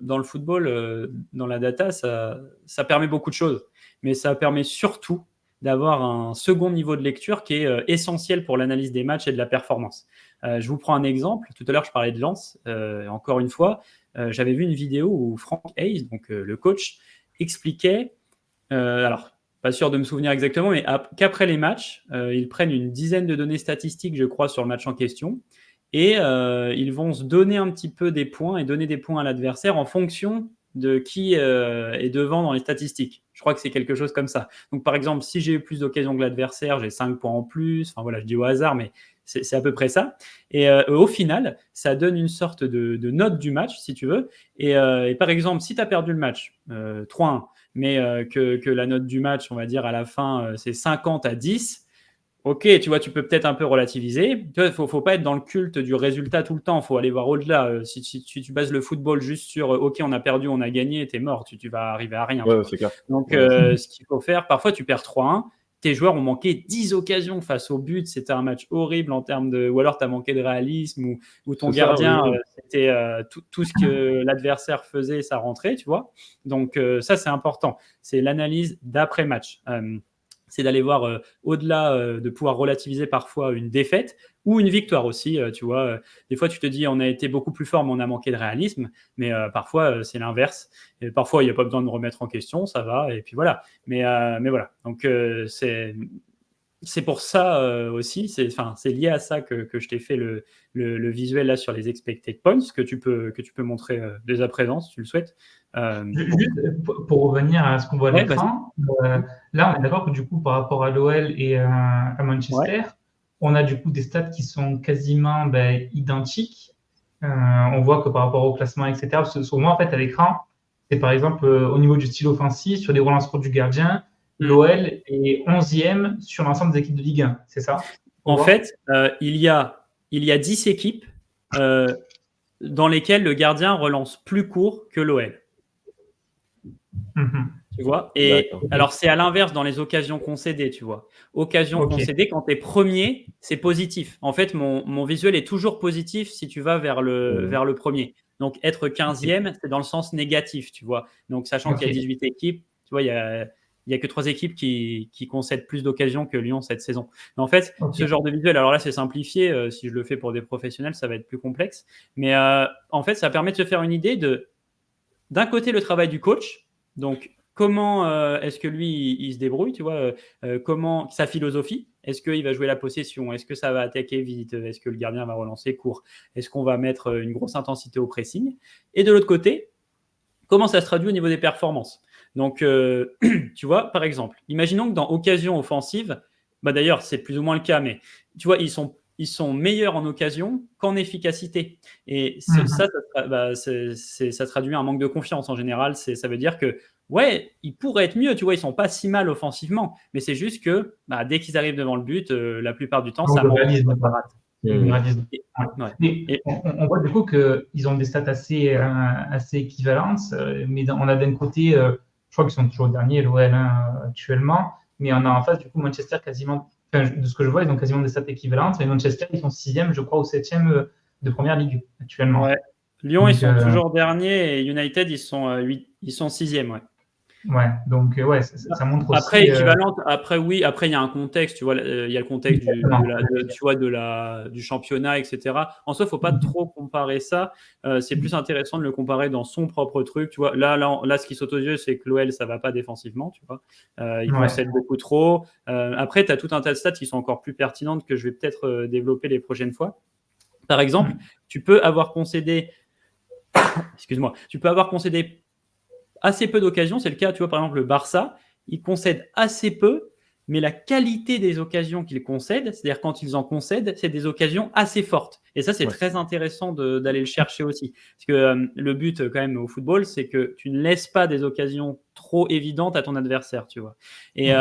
dans le football, dans la data, ça permet beaucoup de choses. Mais ça permet surtout d'avoir un second niveau de lecture qui est essentiel pour l'analyse des matchs et de la performance. Je vous prends un exemple. Tout à l'heure, je parlais de Lens. Encore une fois, j'avais vu une vidéo où Frank Hayes, donc le coach, expliquait, alors pas sûr de me souvenir exactement, mais qu'après les matchs, ils prennent une dizaine de données statistiques, je crois, sur le match en question, et ils vont se donner un petit peu des points et donner des points à l'adversaire en fonction de qui est devant dans les statistiques. Je crois que c'est quelque chose comme ça. Donc par exemple, si j'ai eu plus d'occasions que l'adversaire, j'ai 5 points en plus. Enfin voilà, je dis au hasard, mais c'est à peu près ça. Et au final, ça donne une sorte de note du match, si tu veux. Et par exemple, si tu as perdu le match 3-1, mais que la note du match, on va dire, à la fin, c'est 50-10, ok, tu vois, tu peux peut-être un peu relativiser. Tu vois, faut pas être dans le culte du résultat tout le temps. Il faut aller voir au-delà. Si tu bases le football juste sur ok, on a perdu, on a gagné, t'es mort, tu vas arriver à rien. Tu Ouais, vois. c'est clair. Donc, Ouais, ce qu'il faut faire, parfois tu perds 3-1. Tes joueurs ont manqué 10 occasions face au but. C'était un match horrible en termes de. Ou alors tu as manqué de réalisme, ou ton c'est ça, oui, gardien, oui. c'était tout ce que l'adversaire faisait, ça rentrait, tu vois. Donc, ça, c'est important. C'est l'analyse d'après-match. C'est d'aller voir au-delà de pouvoir relativiser parfois une défaite ou une victoire aussi. Tu vois, des fois, tu te dis on a été beaucoup plus fort, mais on a manqué de réalisme. Mais parfois, c'est l'inverse. Et parfois, il n'y a pas besoin de remettre en question, ça va. Et puis voilà. Mais voilà. Donc, c'est pour ça aussi, c'est lié à ça que je t'ai fait le visuel là sur les expected points que tu peux montrer dès à présent si tu le souhaites. Juste pour revenir à ce qu'on voit à Ouais, vas-y. l'écran, là, on est d'accord que du coup, par rapport à l'OL et à Ouais. Manchester, on a du coup des stats qui sont quasiment identiques. On voit que par rapport au classement, etc., parce que sur moi, en fait, à l'écran, c'est par exemple au niveau du style offensif, sur les relances du gardien, Mm. l'OL est 11e sur l'ensemble des équipes de Ligue 1. C'est ça? On En voit? fait, il y a 10 équipes euh, dans lesquelles le gardien relance plus court que l'OL. Mhm. Tu vois. Et D'accord. alors, c'est à l'inverse dans les occasions concédées, tu vois. Occasion Ok. concédée, quand tu es premier, c'est positif. En fait, mon visuel est toujours positif si tu vas vers Mhm. le premier. Donc, être 15e, c'est dans le sens négatif, tu vois. Donc, sachant qu'il y a Ok. 18 équipes, tu vois, il y a que 3 équipes qui concèdent plus d'occasions que Lyon cette saison. Mais en fait, Ok. ce genre de visuel, alors là, c'est simplifié. Si je le fais pour des professionnels, ça va être plus complexe. Mais en fait, ça permet de se faire une idée d'un côté, le travail du coach. Donc, comment est-ce que lui, il se débrouille, tu vois, comment sa philosophie, est-ce qu'il va jouer la possession, est-ce que ça va attaquer vite, est-ce que le gardien va relancer court, est-ce qu'on va mettre une grosse intensité au pressing, et de l'autre côté, comment ça se traduit au niveau des performances. Donc, tu vois, par exemple, imaginons que dans occasion offensive, bah d'ailleurs, c'est plus ou moins le cas, mais tu vois, ils sont ils sont meilleurs en occasion qu'en efficacité. Et ça traduit un manque de confiance en général. Ça veut dire que, ouais, ils pourraient être mieux, tu vois, ils sont pas si mal offensivement, mais c'est juste que dès qu'ils arrivent devant le but, la plupart du temps, ça manque. On voit du coup qu'ils ont des stats assez équivalentes, mais on a d'un côté, je crois qu'ils sont toujours derniers, l'OL actuellement, mais on a en face du coup Manchester quasiment, de ce que je vois, ils ont quasiment des stats équivalentes, mais Manchester, ils sont 6e, je crois, ou 7e de première ligue actuellement. Ouais. Lyon, ils sont toujours derniers, et United, ils sont 6e, ouais. Ouais, donc ça montre aussi. Après, équivalente. Après, oui. Après, il y a un contexte. Tu vois, il y a le contexte du championnat, etc. En soi, il faut pas trop comparer ça. C'est plus intéressant de le comparer dans son propre truc. Tu vois, là, ce qui saute aux yeux, c'est que l'OL, ça va pas défensivement. Tu vois, ils concèdent beaucoup trop. Après, tu as tout un tas de stats qui sont encore plus pertinentes que je vais peut-être développer les prochaines fois. Par exemple, tu peux avoir concédé. Excuse-moi. Tu peux avoir concédé assez peu d'occasions. C'est le cas, tu vois, par exemple, le Barça, il concède assez peu, mais la qualité des occasions qu'ils concèdent, c'est-à-dire quand ils en concèdent, c'est des occasions assez fortes. Et ça, c'est très intéressant d'aller le chercher aussi. Parce que le but, quand même, au football, c'est que tu ne laisses pas des occasions trop évidentes à ton adversaire, tu vois. Et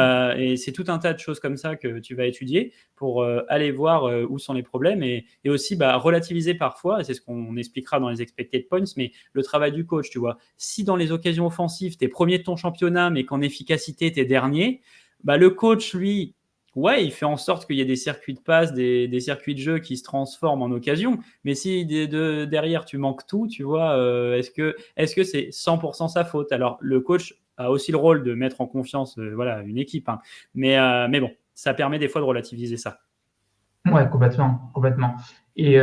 c'est tout un tas de choses comme ça que tu vas étudier pour aller voir où sont les problèmes et aussi relativiser parfois, et c'est ce qu'on expliquera dans les expected points, mais le travail du coach, tu vois. Si dans les occasions offensives, tu es premier de ton championnat, mais qu'en efficacité, tu es dernier, le coach, lui, ouais, il fait en sorte qu'il y ait des circuits de passe, des circuits de jeu qui se transforment en occasion. Mais si derrière, tu manques tout, tu vois, est-ce que c'est 100% sa faute? Alors, le coach a aussi le rôle de mettre en confiance une équipe. Hein. Mais bon, ça permet des fois de relativiser ça. Ouais, complètement. Et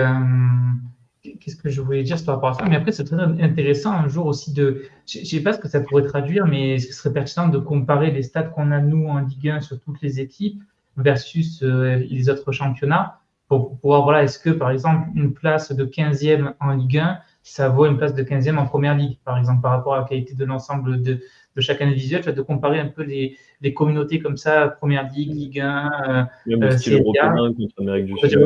qu'est-ce que je voulais dire par rapport à ça? Mais après, c'est très intéressant un jour aussi je sais pas ce que ça pourrait traduire, mais ce serait pertinent de comparer les stats qu'on a, nous, en Ligue 1 sur toutes les équipes versus les autres championnats pour pouvoir, est-ce que, par exemple, une place de 15e en Ligue 1, ça vaut une place de 15e en Première Ligue, par exemple, par rapport à la qualité de l'ensemble de chaque individuel, de comparer un peu les communautés comme ça, Première Ligue, Ligue 1, style européen contre l'Amérique du Sud.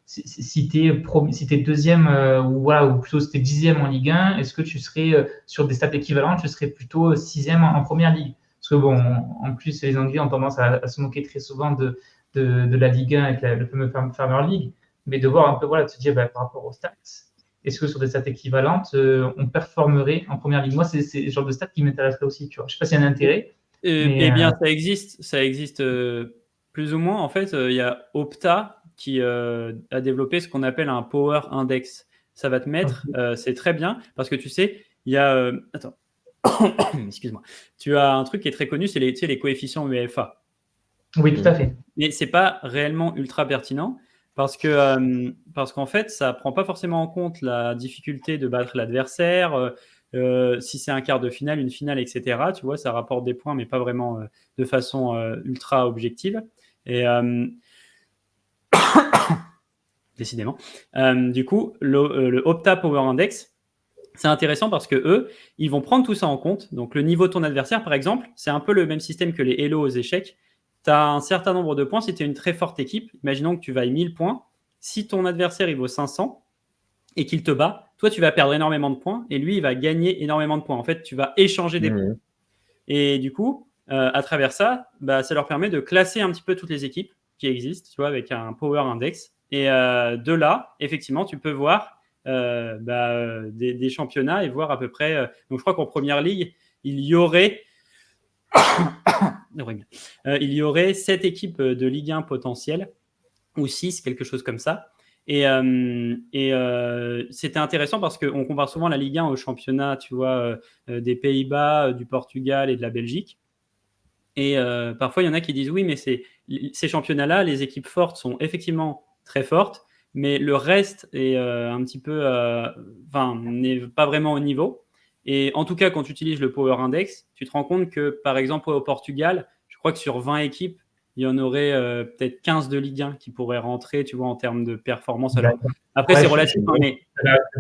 Si tu es deuxième ou plutôt si tu es 10e en Ligue 1, est-ce que tu serais sur des stats équivalentes, tu serais plutôt 6e en Première Ligue? Parce que en plus, les Anglais ont tendance à se moquer très souvent de la Ligue 1 avec le fameux Farmer League, mais de voir un peu, de se dire par rapport aux stats, est-ce que sur des stats équivalentes, on performerait en Première Ligue? Moi, c'est le genre de stats qui m'intéresserait aussi, tu vois. Je sais pas s'il y a un intérêt. Eh bien, ça existe plus ou moins. En fait, il y a Opta qui a développé ce qu'on appelle un Power Index. Ça va te mettre, c'est très bien, parce que tu sais, il y a... attends, excuse-moi. Tu as un truc qui est très connu, c'est les coefficients UEFA. Oui, tout à fait. Mais c'est pas réellement ultra pertinent, parce qu'en fait, ça prend pas forcément en compte la difficulté de battre l'adversaire, si c'est un quart de finale, une finale, etc. Tu vois, ça rapporte des points, mais pas vraiment de façon ultra objective. Et décidément. Du coup, le Opta Power Index, c'est intéressant parce que eux, ils vont prendre tout ça en compte. Donc, le niveau de ton adversaire, par exemple, c'est un peu le même système que les Hello aux échecs. Tu as un certain nombre de points si tu es une très forte équipe. Imaginons que tu vailles 1000 points. Si ton adversaire, il vaut 500 et qu'il te bat, toi, tu vas perdre énormément de points et lui, il va gagner énormément de points. En fait, tu vas échanger des points. Et du coup, à travers ça, ça leur permet de classer un petit peu toutes les équipes qui existent, tu vois, avec un Power Index. Et de là, effectivement, tu peux voir des championnats et voir à peu près... donc, je crois qu'en Première Ligue, il y aurait 7 équipes de Ligue 1 potentielles, ou 6, quelque chose comme ça. Et c'était intéressant parce qu'on compare souvent la Ligue 1 au championnat, tu vois, des Pays-Bas, du Portugal et de la Belgique. Et parfois, il y en a qui disent oui, mais ces championnats-là, les équipes fortes sont effectivement très fortes, mais le reste est un petit peu, n'est pas vraiment au niveau. Et en tout cas, quand tu utilises le Power Index, tu te rends compte que, par exemple, au Portugal, je crois que sur 20 équipes, il y en aurait peut-être 15 de Ligue 1 qui pourraient rentrer, tu vois, en termes de performance. Alors, après, c'est relatif.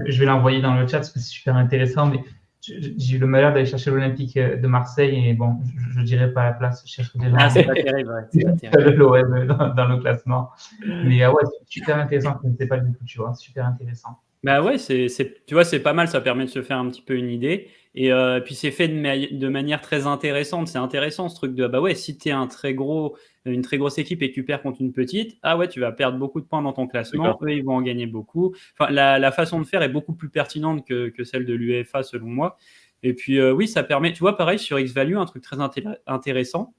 Je vais l'envoyer dans le chat parce que c'est super intéressant, mais j'ai eu le malheur d'aller chercher l'Olympique de Marseille et bon, je dirais pas la place, je cherche déjà c'est pas terrible, ouais, c'est pas terrible. l'OM dans le classement. Mais ouais, c'est super intéressant, je ne sais pas du tout, tu vois, super intéressant. Bah ouais, tu vois, c'est pas mal, ça permet de se faire un petit peu une idée. Et puis c'est fait de manière très intéressante. C'est intéressant ce truc de, bah ouais, si tu es une très grosse équipe et que tu perds contre une petite, ah ouais, tu vas perdre beaucoup de points dans ton classement, D'accord. eux, ils vont en gagner beaucoup. Enfin, la façon de faire est beaucoup plus pertinente que celle de l'UEFA, selon moi. Et puis oui, ça permet, tu vois, pareil, sur X-Value, un truc très intéressant.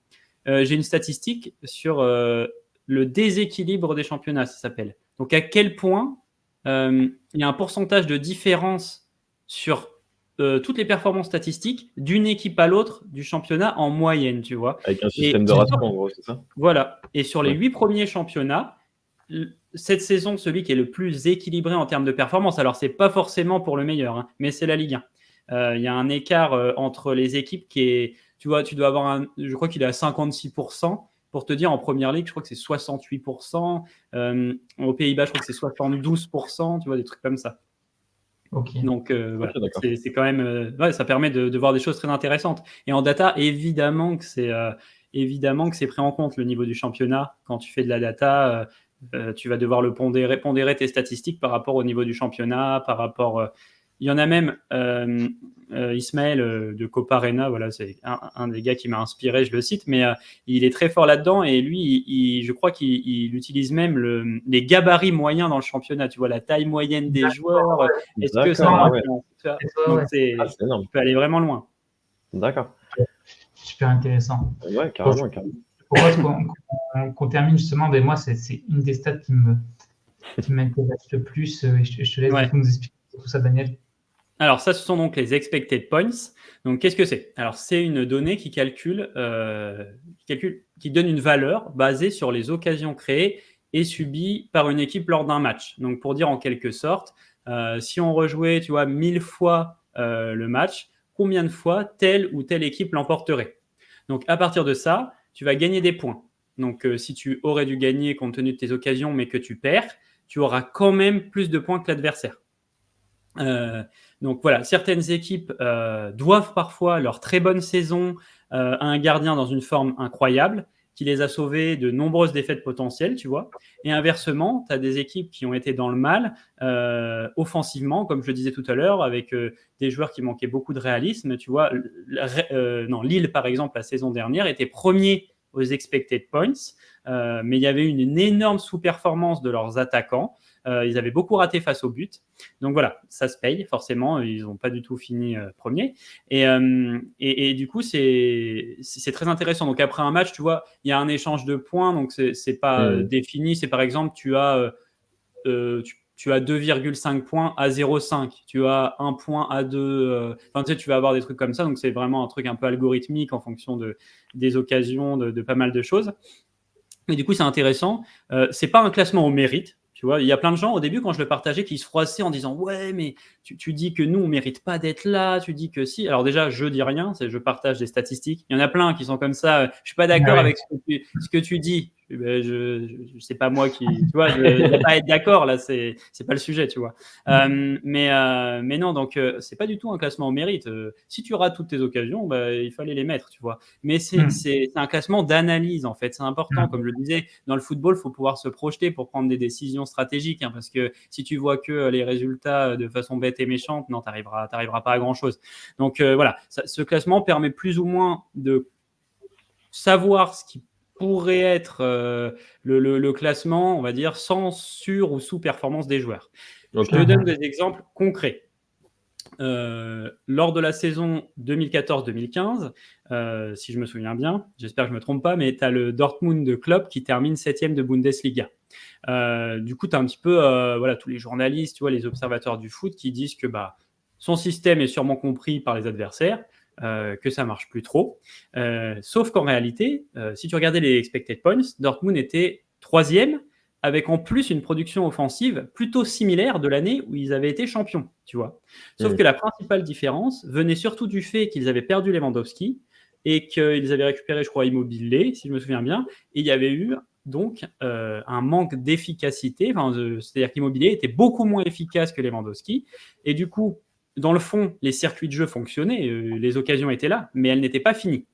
J'ai une statistique sur le déséquilibre des championnats, ça s'appelle. Donc à quel point il y a un pourcentage de différence sur toutes les performances statistiques d'une équipe à l'autre du championnat en moyenne, tu vois. Avec un système de ratio, en gros, c'est ça? Voilà. Et sur les Ouais. 8 premiers championnats, cette saison, celui qui est le plus équilibré en termes de performance, alors c'est pas forcément pour le meilleur, hein, mais c'est la Ligue 1. Il y a un écart entre les équipes qui est, tu vois, tu dois avoir je crois qu'il est à 56%. Pour te dire, en première ligue, je crois que c'est 68%. Aux Pays-Bas, je crois que c'est 72%. Tu vois, des trucs comme ça. Ok. Donc, voilà, Ok, d'accord. c'est quand même, ouais, ça permet de voir des choses très intéressantes. Et en data, évidemment que c'est pris en compte le niveau du championnat. Quand tu fais de la data, tu vas devoir pondérer tes statistiques par rapport au niveau du championnat, par rapport. Il y en a même Ismaël de Coparena, voilà, c'est un des gars qui m'a inspiré, je le cite, mais il est très fort là-dedans et lui, je crois qu'il utilise même les gabarits moyens dans le championnat. Tu vois, la taille moyenne des joueurs. Ouais. Est-ce que ça D'accord, a ouais. influence, tu vois. Ouais. Donc, c'est énorme. tu peux aller vraiment loin. D'accord. Super intéressant. Ouais, carrément, carrément. Je propose qu'on termine justement, mais moi, c'est une des stats qui m'intéresse le plus. Je te laisse Ouais. du coup nous expliquer tout ça, Daniel. Alors, ça, ce sont donc les expected points. Donc, qu'est-ce que c'est? Alors, c'est une donnée qui qui donne une valeur basée sur les occasions créées et subies par une équipe lors d'un match. Donc, pour dire en quelque sorte, si on rejouait, tu vois, 1000 fois le match, combien de fois telle ou telle équipe l'emporterait? Donc, à partir de ça, tu vas gagner des points. Donc, si tu aurais dû gagner compte tenu de tes occasions, mais que tu perds, tu auras quand même plus de points que l'adversaire. Donc voilà, certaines équipes doivent parfois leur très bonne saison à un gardien dans une forme incroyable qui les a sauvés de nombreuses défaites potentielles, tu vois. Et inversement, tu as des équipes qui ont été dans le mal offensivement, comme je le disais tout à l'heure, avec des joueurs qui manquaient beaucoup de réalisme. Tu vois, Lille, par exemple, la saison dernière, était premier aux expected points, mais il y avait une énorme sous-performance de leurs attaquants. Ils avaient beaucoup raté face au but. Donc voilà, ça se paye forcément. Ils n'ont pas du tout fini premier. Et du coup, c'est très intéressant. Donc après un match, tu vois, il y a un échange de points. Donc c'est pas défini. C'est par exemple, tu as 2,5 points à 0,5. Tu as 1 point à 2. Enfin, tu sais, tu vas avoir des trucs comme ça. Donc c'est vraiment un truc un peu algorithmique en fonction des occasions, de pas mal de choses. Mais du coup, c'est intéressant. C'est pas un classement au mérite. Tu vois, il y a plein de gens au début quand je le partageais qui se froissaient en disant ouais mais tu dis que nous on mérite pas d'être là, tu dis que si. Alors déjà je dis rien, je partage des statistiques. Il y en a plein qui sont comme ça. Je suis pas d'accord avec ce que tu dis. Je sais pas moi qui, tu vois, je vais pas être d'accord là, c'est pas le sujet, tu vois. Mais non, donc c'est pas du tout un classement au mérite. Si tu rates toutes tes occasions, bah, il fallait les mettre, tu vois. Mais c'est un classement d'analyse en fait. C'est important, comme je le disais, dans le football, il faut pouvoir se projeter pour prendre des décisions stratégiques, hein, parce que si tu vois que les résultats de façon bête et méchante, non, t'arriveras pas à grand chose. Donc voilà, ce classement permet plus ou moins de savoir ce qui pourrait être le classement, on va dire, sans sur- ou sous-performance des joueurs. Okay. Je te donne des exemples concrets. Lors de la saison 2014-2015, si je me souviens bien, j'espère que je ne me trompe pas, mais tu as le Dortmund de Klopp qui termine 7e de Bundesliga. Du coup, tu as un petit peu voilà, tous les journalistes, tu vois, les observateurs du foot qui disent que son système est sûrement compris par les adversaires, que ça marche plus trop. Sauf qu'en réalité, si tu regardais les expected points, Dortmund était 3e, avec en plus une production offensive plutôt similaire de l'année où ils avaient été champions, tu vois. Sauf que la principale différence venait surtout du fait qu'ils avaient perdu Lewandowski et qu'ils avaient récupéré, je crois, Immobile, si je me souviens bien, et il y avait eu donc un manque d'efficacité, c'est-à-dire qu'Immobile était beaucoup moins efficace que Lewandowski, et du coup, dans le fond, les circuits de jeu fonctionnaient, les occasions étaient là, mais elles n'étaient pas finies.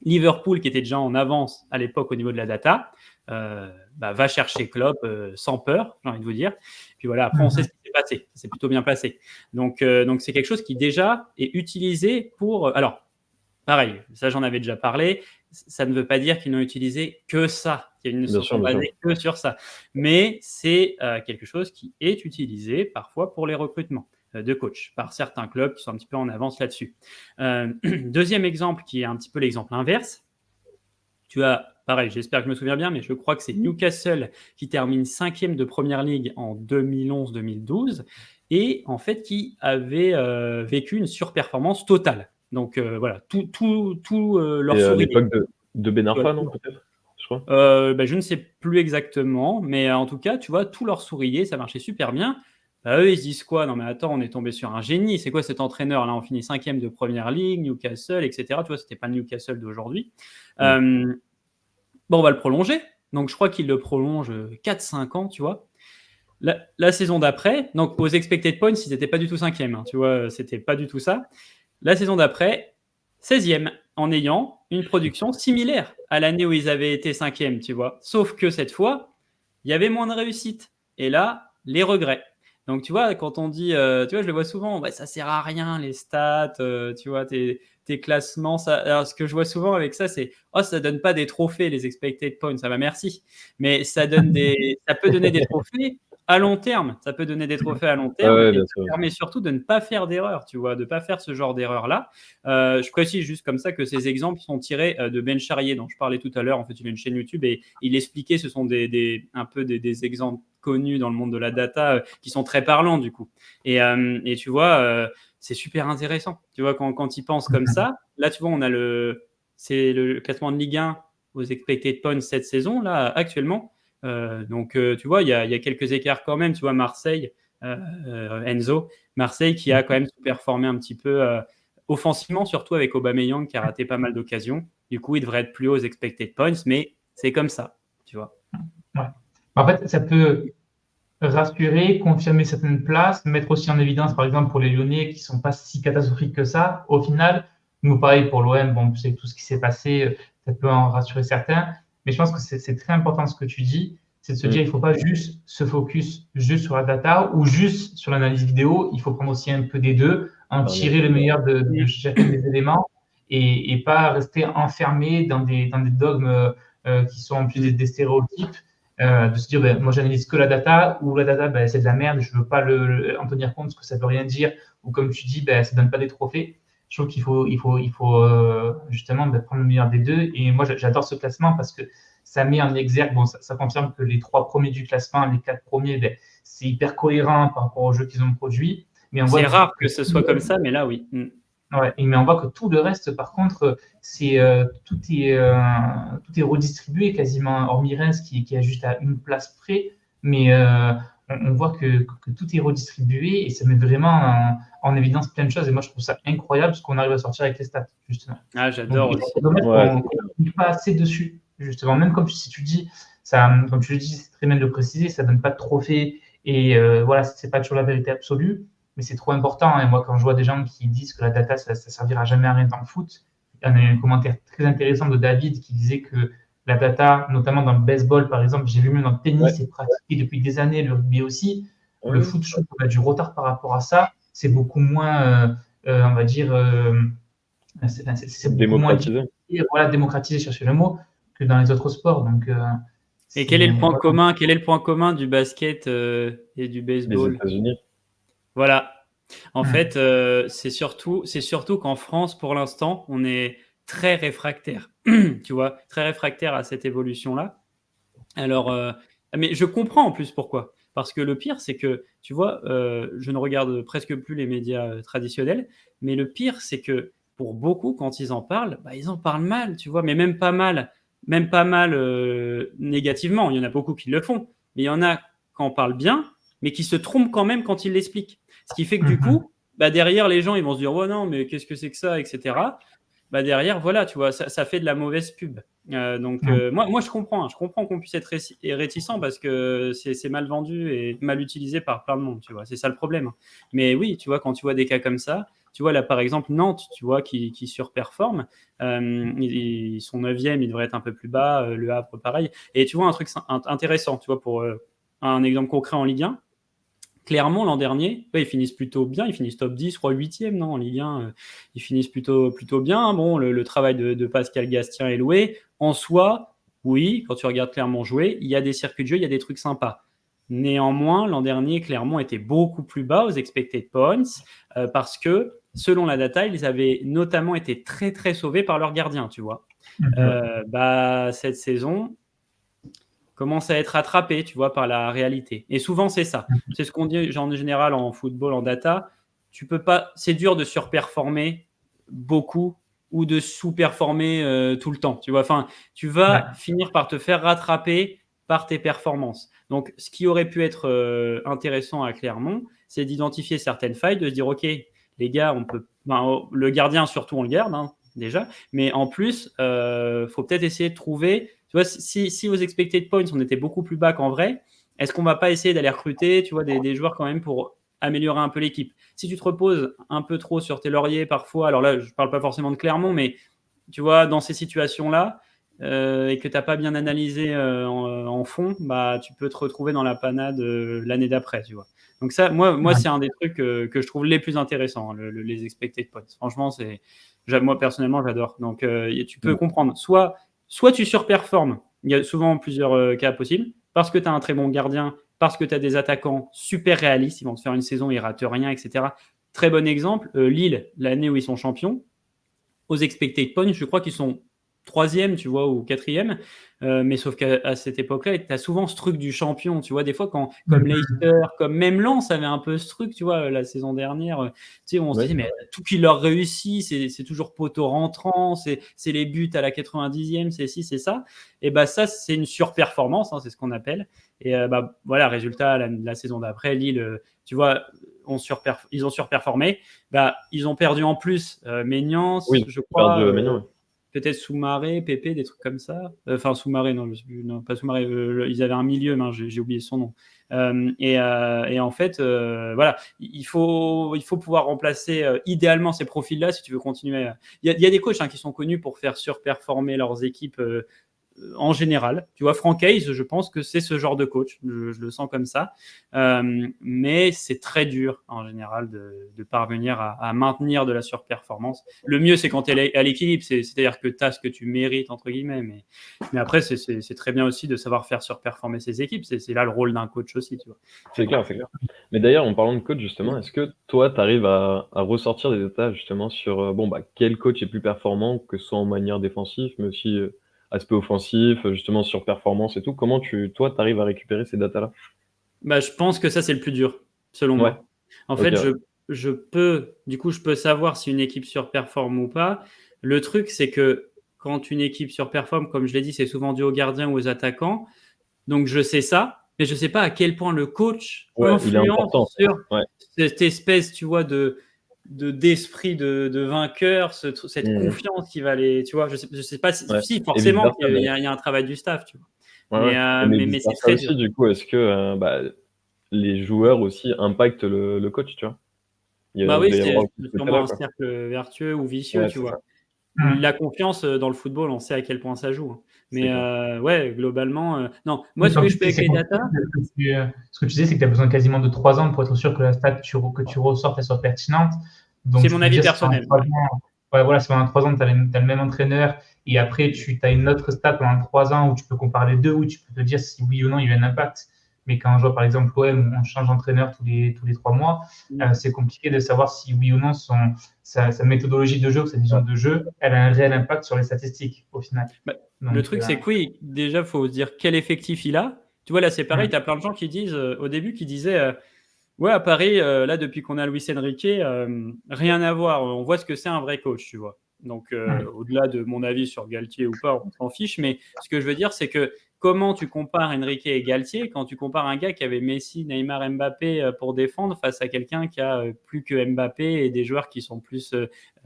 Liverpool, qui était déjà en avance à l'époque au niveau de la data, va chercher Klopp sans peur, j'ai envie de vous dire. Puis voilà, après, on sait ce qui s'est passé. Ça s'est plutôt bien passé. Donc c'est quelque chose qui déjà est utilisé pour… alors, pareil, ça j'en avais déjà parlé. Ça ne veut pas dire qu'ils n'ont utilisé que ça, qu'ils ne se sont basés que sur ça. Mais c'est quelque chose qui est utilisé parfois pour les recrutements de coach par certains clubs qui sont un petit peu en avance là-dessus. Deuxième exemple qui est un petit peu l'exemple inverse. Tu as, pareil, j'espère que je me souviens bien, mais je crois que c'est Newcastle qui termine 5e de Première Ligue en 2011-2012 et en fait qui avait vécu une surperformance totale. Donc voilà, tout leur sourire. À l'époque de Ben Arfa, non, peut-être, je crois. Je ne sais plus exactement, mais en tout cas, tu vois, tout leur souriait, ça marchait super bien. Eux, ils se disent quoi? Non, mais attends, on est tombé sur un génie. C'est quoi cet entraîneur? Là, on finit 5e de Première Ligue, Newcastle, etc. Tu vois, c'était pas le Newcastle d'aujourd'hui. On va le prolonger. Donc, je crois qu'il le prolonge 4-5 ans, tu vois. La saison d'après, donc aux expected points, ils n'étaient pas du tout 5e. Hein, tu vois, c'était pas du tout ça. La saison d'après, 16e, en ayant une production similaire à l'année où ils avaient été 5e, tu vois. Sauf que cette fois, il y avait moins de réussite. Et là, les regrets. Donc, tu vois, quand on dit, tu vois, je le vois souvent, ça sert à rien, les stats, tu vois, tes classements. Alors, ce que je vois souvent avec ça, c'est, ça donne pas des trophées, les expected points, ça va, merci. Mais ça peut donner des trophées à long terme. Ça peut donner des trophées à long terme et ça permet surtout de ne pas faire d'erreur, tu vois, de ne pas faire ce genre d'erreur-là. Je précise juste comme ça que ces exemples sont tirés de Ben Charrier, dont je parlais tout à l'heure. En fait, il a une chaîne YouTube et il expliquait, ce sont un peu des exemples connus dans le monde de la data qui sont très parlants du coup. Et tu vois, c'est super intéressant. Tu vois, quand ils pensent comme ça, là, tu vois, c'est le classement de Ligue 1 aux expected points cette saison, là, actuellement. Donc, tu vois, il y a quelques écarts quand même. Tu vois, Marseille, Enzo, Marseille qui a quand même sous-performé un petit peu offensivement, surtout avec Aubameyang qui a raté pas mal d'occasions. Du coup, il devrait être plus haut aux expected points, mais c'est comme ça, tu vois. Ouais. En fait, ça peut rassurer, confirmer certaines places, mettre aussi en évidence, par exemple, pour les Lyonnais qui sont pas si catastrophiques que ça. Au final, nous, pareil pour l'OM, bon, c'est tout ce qui s'est passé, ça peut en rassurer certains. Mais je pense que c'est très important ce que tu dis, c'est de se dire, il ne faut pas juste se focus juste sur la data ou juste sur l'analyse vidéo. Il faut prendre aussi un peu des deux, en tirer le meilleur de chacun des éléments et pas rester enfermé dans des dogmes qui sont en plus des stéréotypes. De se dire, moi, j'analyse que la data, ou la data, c'est de la merde, je ne veux pas en tenir compte, parce que ça ne veut rien dire, ou comme tu dis, ça ne donne pas des trophées. Je trouve qu'il faut justement prendre le meilleur des deux. Et moi, j'adore ce classement parce que ça met en exergue, ça confirme que les 3 premiers du classement, les 4 premiers, c'est hyper cohérent par rapport aux jeux qu'ils ont produits. C'est rare que ce soit comme ça, mais là, oui. Ouais, mais on voit que tout le reste, par contre, tout est redistribué quasiment, hormis Reims qui est juste à une place près. Mais on voit que tout est redistribué et ça met vraiment en évidence plein de choses. Et moi, je trouve ça incroyable ce qu'on arrive à sortir avec les stats, justement. Ah, j'adore aussi. C'est dommage qu'on ne pas assez dessus, justement. Même comme si tu dis, comme tu le dis, c'est très bien de le préciser, ça ne donne pas de trophée et voilà, c'est pas toujours la vérité absolue. Mais c'est trop important. Et moi, quand je vois des gens qui disent que la data, ça servira jamais à rien dans le foot, il y en a un commentaire très intéressant de David qui disait que la data, notamment dans le baseball, par exemple, j'ai vu même dans le tennis, c'est pratiqué depuis des années, le rugby aussi. Le foot, je trouve qu'on a du retard par rapport à ça. C'est beaucoup moins, on va dire, c'est beaucoup moins démocratisé, chercher le mot, que dans les autres sports. Donc, et quel est le point commun? Quel est le point commun du basket et du baseball? Les États-Unis. Voilà. En fait, c'est surtout qu'en France, pour l'instant, on est très réfractaire. Tu vois, très réfractaire à cette évolution-là. Alors, mais je comprends en plus pourquoi. Parce que le pire, c'est que, tu vois, je ne regarde presque plus les médias traditionnels, mais le pire, c'est que pour beaucoup, quand ils en parlent mal, tu vois, mais même pas mal négativement. Il y en a beaucoup qui le font, mais il y en a qui en parlent bien, mais qui se trompent quand même quand ils l'expliquent. Ce qui fait que du coup, derrière, les gens, ils vont se dire « Ouais, non, mais qu'est-ce que c'est que ça ?» etc. bah derrière, voilà, tu vois, ça fait de la mauvaise pub. Donc, moi, je comprends qu'on puisse être réticent parce que c'est mal vendu et mal utilisé par plein de monde, tu vois. C'est ça le problème. Mais oui, tu vois, quand tu vois des cas comme ça, tu vois, là, par exemple, Nantes, tu vois, qui surperforme. Ils sont 9e, ils devraient être un peu plus bas. Le Havre, pareil. Et tu vois, un truc intéressant, tu vois, pour un exemple concret en Ligue 1. Clermont, l'an dernier, ils finissent plutôt bien. Ils finissent top 10, je crois 8e, non, en Ligue 1. Ils finissent plutôt bien. Bon, le travail de Pascal Gastien est loué. En soi, oui, quand tu regardes Clermont jouer, il y a des circuits de jeu, il y a des trucs sympas. Néanmoins, l'an dernier, Clermont était beaucoup plus bas aux expected points parce que, selon la data, ils avaient notamment été très, très sauvés par leur gardien, tu vois. Cette saison, commence à être rattrapé, tu vois, par la réalité. Et souvent, c'est ça. C'est ce qu'on dit en général en football, en data. Tu peux pas, c'est dur de surperformer beaucoup ou de sous-performer tout le temps. Tu vois, enfin, tu vas finir par te faire rattraper par tes performances. Donc, ce qui aurait pu être intéressant à Clermont, c'est d'identifier certaines failles, de se dire, OK, les gars, on peut, le gardien, surtout, on le garde, déjà. Mais en plus, faut peut-être essayer de trouver, tu vois, si aux expected points, on était beaucoup plus bas qu'en vrai, est-ce qu'on va pas essayer d'aller recruter, tu vois, des joueurs quand même pour améliorer un peu l'équipe? Si tu te reposes un peu trop sur tes lauriers parfois, alors là, je parle pas forcément de Clermont, mais tu vois, dans ces situations-là, et que tu n'as pas bien analysé en fond, bah, tu peux te retrouver dans la panade l'année d'après, tu vois. Donc ça, moi c'est un des trucs que je trouve les plus intéressants, les expected points. Franchement, moi personnellement, j'adore. Donc tu peux comprendre, soit tu surperformes, il y a souvent plusieurs cas possibles, parce que tu as un très bon gardien, parce que tu as des attaquants super réalistes, ils vont te faire une saison, ils ratent rien, etc. Très bon exemple, Lille, l'année où ils sont champions, aux expected points, je crois qu'ils sont 3e, tu vois, ou 4e. Mais sauf qu'à cette époque-là, tu as souvent ce truc du champion, tu vois. Des fois, comme Leicester, comme même Lens avait un peu ce truc, tu vois, la saison dernière, tu sais, on se dit, mais tout qui leur réussit, c'est toujours poteau rentrant, c'est les buts à la 90e, c'est ci, c'est ça. Et bah, ça, c'est une surperformance, c'est ce qu'on appelle. Et voilà, résultat, la saison d'après, Lille, tu vois, ils ont surperformé. Ils ont perdu en plus Maignan, je crois, peut-être Soumaré, Pépé, des trucs comme ça. Enfin, Soumaré, non, je sais plus, non, pas Soumaré. Ils avaient un milieu, mais j'ai oublié son nom. Et en fait, voilà, il faut pouvoir remplacer idéalement ces profils-là si tu veux continuer. Il y a des coachs qui sont connus pour faire surperformer leurs équipes en général. Tu vois, Franck Hayes, je pense que c'est ce genre de coach. Je le sens comme ça. Mais c'est très dur, en général, de parvenir à maintenir de la surperformance. Le mieux, c'est quand tu es à l'équilibre. C'est-à-dire que tu as ce que tu mérites, entre guillemets. Mais après, c'est très bien aussi de savoir faire surperformer ses équipes. C'est là le rôle d'un coach aussi, tu vois. C'est clair, c'est clair. Mais d'ailleurs, en parlant de coach, justement, est-ce que toi, tu arrives à ressortir des détails, justement, sur quel coach est plus performant, que ce soit en manière défensive, mais aussi aspect offensif, justement sur performance et tout. Comment toi, tu arrives à récupérer ces datas-là? Je pense que ça, c'est le plus dur, selon moi. En fait, je peux savoir si une équipe surperforme ou pas. Le truc, c'est que quand une équipe surperforme, comme je l'ai dit, c'est souvent dû aux gardiens ou aux attaquants. Donc, je sais ça, mais je ne sais pas à quel point le coach influence sur cette espèce, tu vois, d'esprit de vainqueur, cette confiance qui va les, tu vois, je sais pas si forcément il y a un travail du staff, tu vois. Mais c'est très dur. Du coup, est-ce que les joueurs aussi impactent le coach, tu vois? Oui, c'est sûrement un cercle vertueux ou vicieux, tu vois. La confiance dans le football, on sait à quel point ça joue. Mais globalement, non. Moi, ce que je fais avec les data. Ce que tu disais, c'est que tu as besoin quasiment de 3 ans pour être sûr que la stat que tu ressortes elle soit pertinente. C'est mon avis personnel. Voilà, c'est pendant 3 ans, tu as le même entraîneur. Et après, tu as une autre stat pendant 3 ans où tu peux comparer les deux, où tu peux te dire si oui ou non il y a un impact. Mais quand je vois par exemple l'OM, on change d'entraîneur tous les 3 mois, c'est compliqué de savoir si oui ou non sa méthodologie de jeu, sa vision de jeu, elle a un réel impact sur les statistiques au final. Donc, le truc, c'est que oui, déjà, il faut se dire quel effectif il a. Tu vois, là, c'est pareil, tu as plein de gens qui disent, au début, qui disaient ouais, à Paris, là, depuis qu'on a Luis Enrique, rien à voir. On voit ce que c'est un vrai coach, tu vois. Donc, au-delà de mon avis sur Galtier ou pas, on s'en fiche. Mais ce que je veux dire, c'est que comment tu compares Enrique et Galtier quand tu compares un gars qui avait Messi, Neymar, Mbappé pour défendre face à quelqu'un qui a plus que Mbappé et des joueurs qui sont plus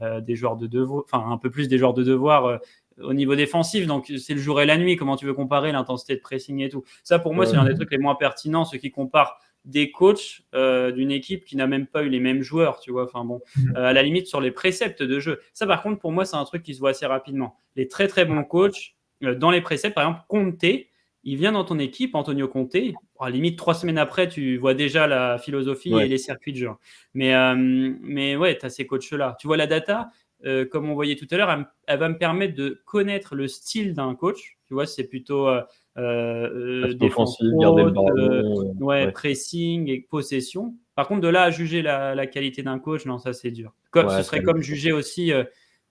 des joueurs de devoir, enfin un peu plus des joueurs de devoir au niveau défensif. Donc c'est le jour et la nuit. Comment tu veux comparer l'intensité de pressing et tout? Ça pour moi c'est l'un des trucs les moins pertinents, ceux qui comparent des coachs d'une équipe qui n'a même pas eu les mêmes joueurs, tu vois. Enfin bon, à la limite sur les préceptes de jeu. Ça par contre pour moi c'est un truc qui se voit assez rapidement. Les très très bons coachs dans les préceptes, par exemple Conte, il vient dans ton équipe, Antonio Conte, à la limite 3 semaines après tu vois déjà la philosophie et les circuits de jeu. Mais ouais, tu as ces coachs-là. Tu vois la data, comme on voyait tout à l'heure, elle va me permettre de connaître le style d'un coach. Tu vois, c'est plutôt défense offensive, garder le haute, ballon. pressing et possession. Par contre, de là à juger la qualité d'un coach, non, ça c'est dur. Ce serait comme juger aussi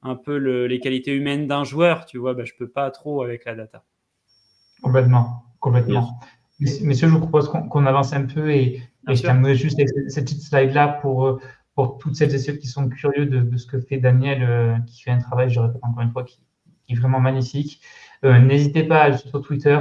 un peu les qualités humaines d'un joueur. Tu vois, je peux pas trop avec la data. Complètement. Messieurs, je vous propose qu'on avance un peu et je terminerai juste avec cette petite slide-là pour toutes celles et ceux qui sont curieux de ce que fait Daniel, qui fait un travail, je répète encore une fois, qui est vraiment magnifique. N'hésitez pas à aller sur Twitter.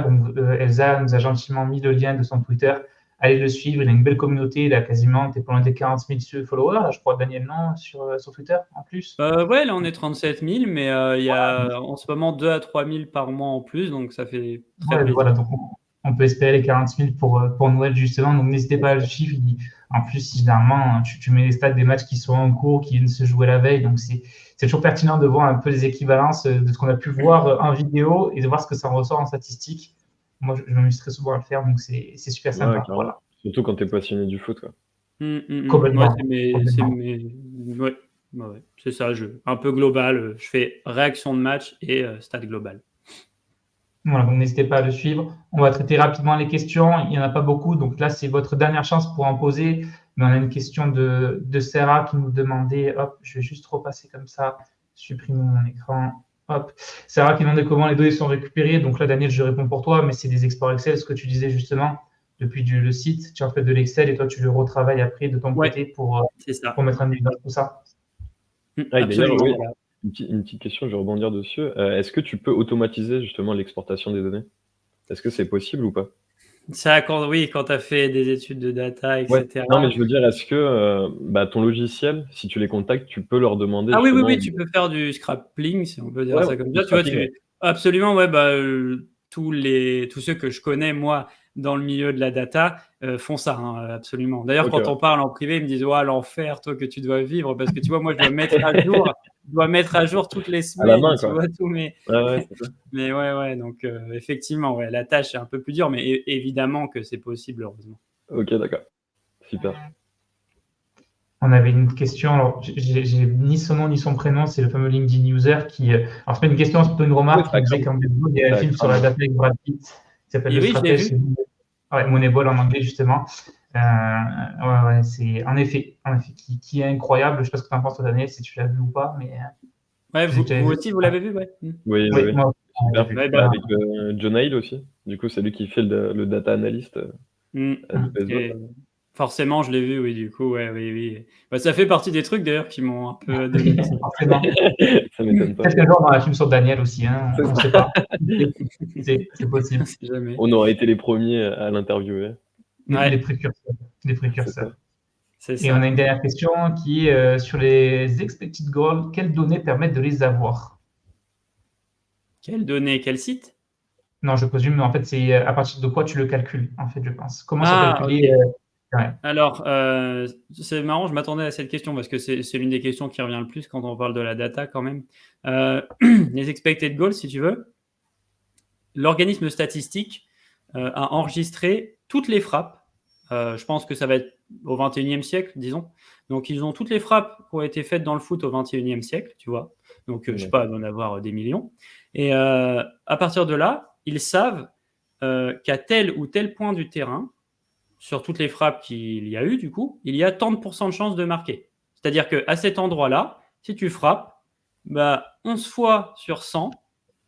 Elsa nous a gentiment mis le lien de son Twitter. Allez le suivre, il a une belle communauté, il a quasiment, t'es pas loin des 40 000 followers, là, je crois, Daniel, non, sur Twitter, en plus. Ouais, là on est 37 000, mais il y a en ce moment 2 à 3 000 par mois en plus, donc ça fait très plaisir. Voilà, donc on peut espérer les 40 000 pour Noël, justement, donc n'hésitez pas à le suivre. En plus, généralement, tu mets les stats des matchs qui sont en cours, qui viennent se jouer la veille, donc c'est toujours pertinent de voir un peu les équivalences de ce qu'on a pu voir en vidéo et de voir ce que ça ressort en statistique. Moi, je m'amuse très souvent à le faire, donc c'est super sympa. Voilà. Surtout quand tu es passionné du foot, quoi. Complètement. Ouais, c'est ça, un peu global. Je fais réaction de match et stade global. Voilà, donc n'hésitez pas à le suivre. On va traiter rapidement les questions. Il n'y en a pas beaucoup, donc là, c'est votre dernière chance pour en poser. Mais on a une question de Sarah qui nous demandait, hop, je vais juste repasser comme ça, supprimer mon écran. Hop. Sarah qui demandait comment les données sont récupérées. Donc là, Daniel, je réponds pour toi, mais c'est des exports Excel, ce que tu disais justement, depuis le site. Tu en fais de l'Excel et toi, tu le retravailles après de ton côté pour mettre un niveau tout ça. D'ailleurs, oui, une petite question, je vais rebondir dessus. Est-ce que tu peux automatiser justement l'exportation des données? Est-ce que c'est possible ou pas? Ça, quand tu as fait des études de data, etc. Non, mais je veux dire, est-ce que ton logiciel, si tu les contactes, tu peux leur demander. Ah oui, tu peux faire du scrapping, si on peut dire ça comme ça. Tu vois, absolument, tous ceux que je connais, moi, dans le milieu de la data, font ça, hein, absolument. D'ailleurs, quand on parle en privé, ils me disent l'enfer, toi, que tu dois vivre, parce que tu vois, moi, je dois mettre à jour toutes les semaines, à la main, tu vois, tous mes. Mais donc effectivement, la tâche est un peu plus dure, mais évidemment que c'est possible, heureusement. Ok, d'accord. Super. On avait une question, alors j'ai ni son nom ni son prénom, c'est le fameux LinkedIn user qui. Alors, c'est pas une question, c'est plutôt une remarque qui disait qu'en début, il y a un film sur la data avec Brad Pitt qui s'appelle Le Stratège. Moneyball en anglais, justement. C'est en effet qui est incroyable. Je sais pas ce que tu en penses, toi, Daniel, si tu l'as vu ou pas. Mais, vous aussi, vous l'avez vu, Oui. Moi, avec John Hale aussi. Du coup, c'est lui qui fait le data analyst. Forcément, je l'ai vu, oui, du coup, oui. Ça fait partie des trucs, d'ailleurs, qui m'ont un peu donné. Forcément. Ça m'étonne pas. Peut-être un jour dans la film sur Daniel aussi, hein, on ne sait pas. C'est possible. On aurait été les premiers à l'interviewer. Les précurseurs. C'est ça. Et on a une dernière question qui est sur les expected goals. Quelles données permettent de les avoir? Quelles données? Quel site? Non, je présume, mais en fait, c'est à partir de quoi tu le calcules, en fait, je pense. Comment c'est calculé? Alors, c'est marrant, je m'attendais à cette question parce que c'est l'une des questions qui revient le plus quand on parle de la data quand même. Les expected goals, si tu veux, l'organisme statistique a enregistré toutes les frappes. Je pense que ça va être au 21e siècle, disons. Donc, ils ont toutes les frappes qui ont été faites dans le foot au 21e siècle, tu vois. Donc, je sais pas, d'en avoir des millions. Et à partir de là, ils savent qu'à tel ou tel point du terrain, sur toutes les frappes qu'il y a eu, du coup, il y a tant de % de chances de marquer. C'est-à-dire qu'à cet endroit-là, si tu frappes, 11 fois sur 100,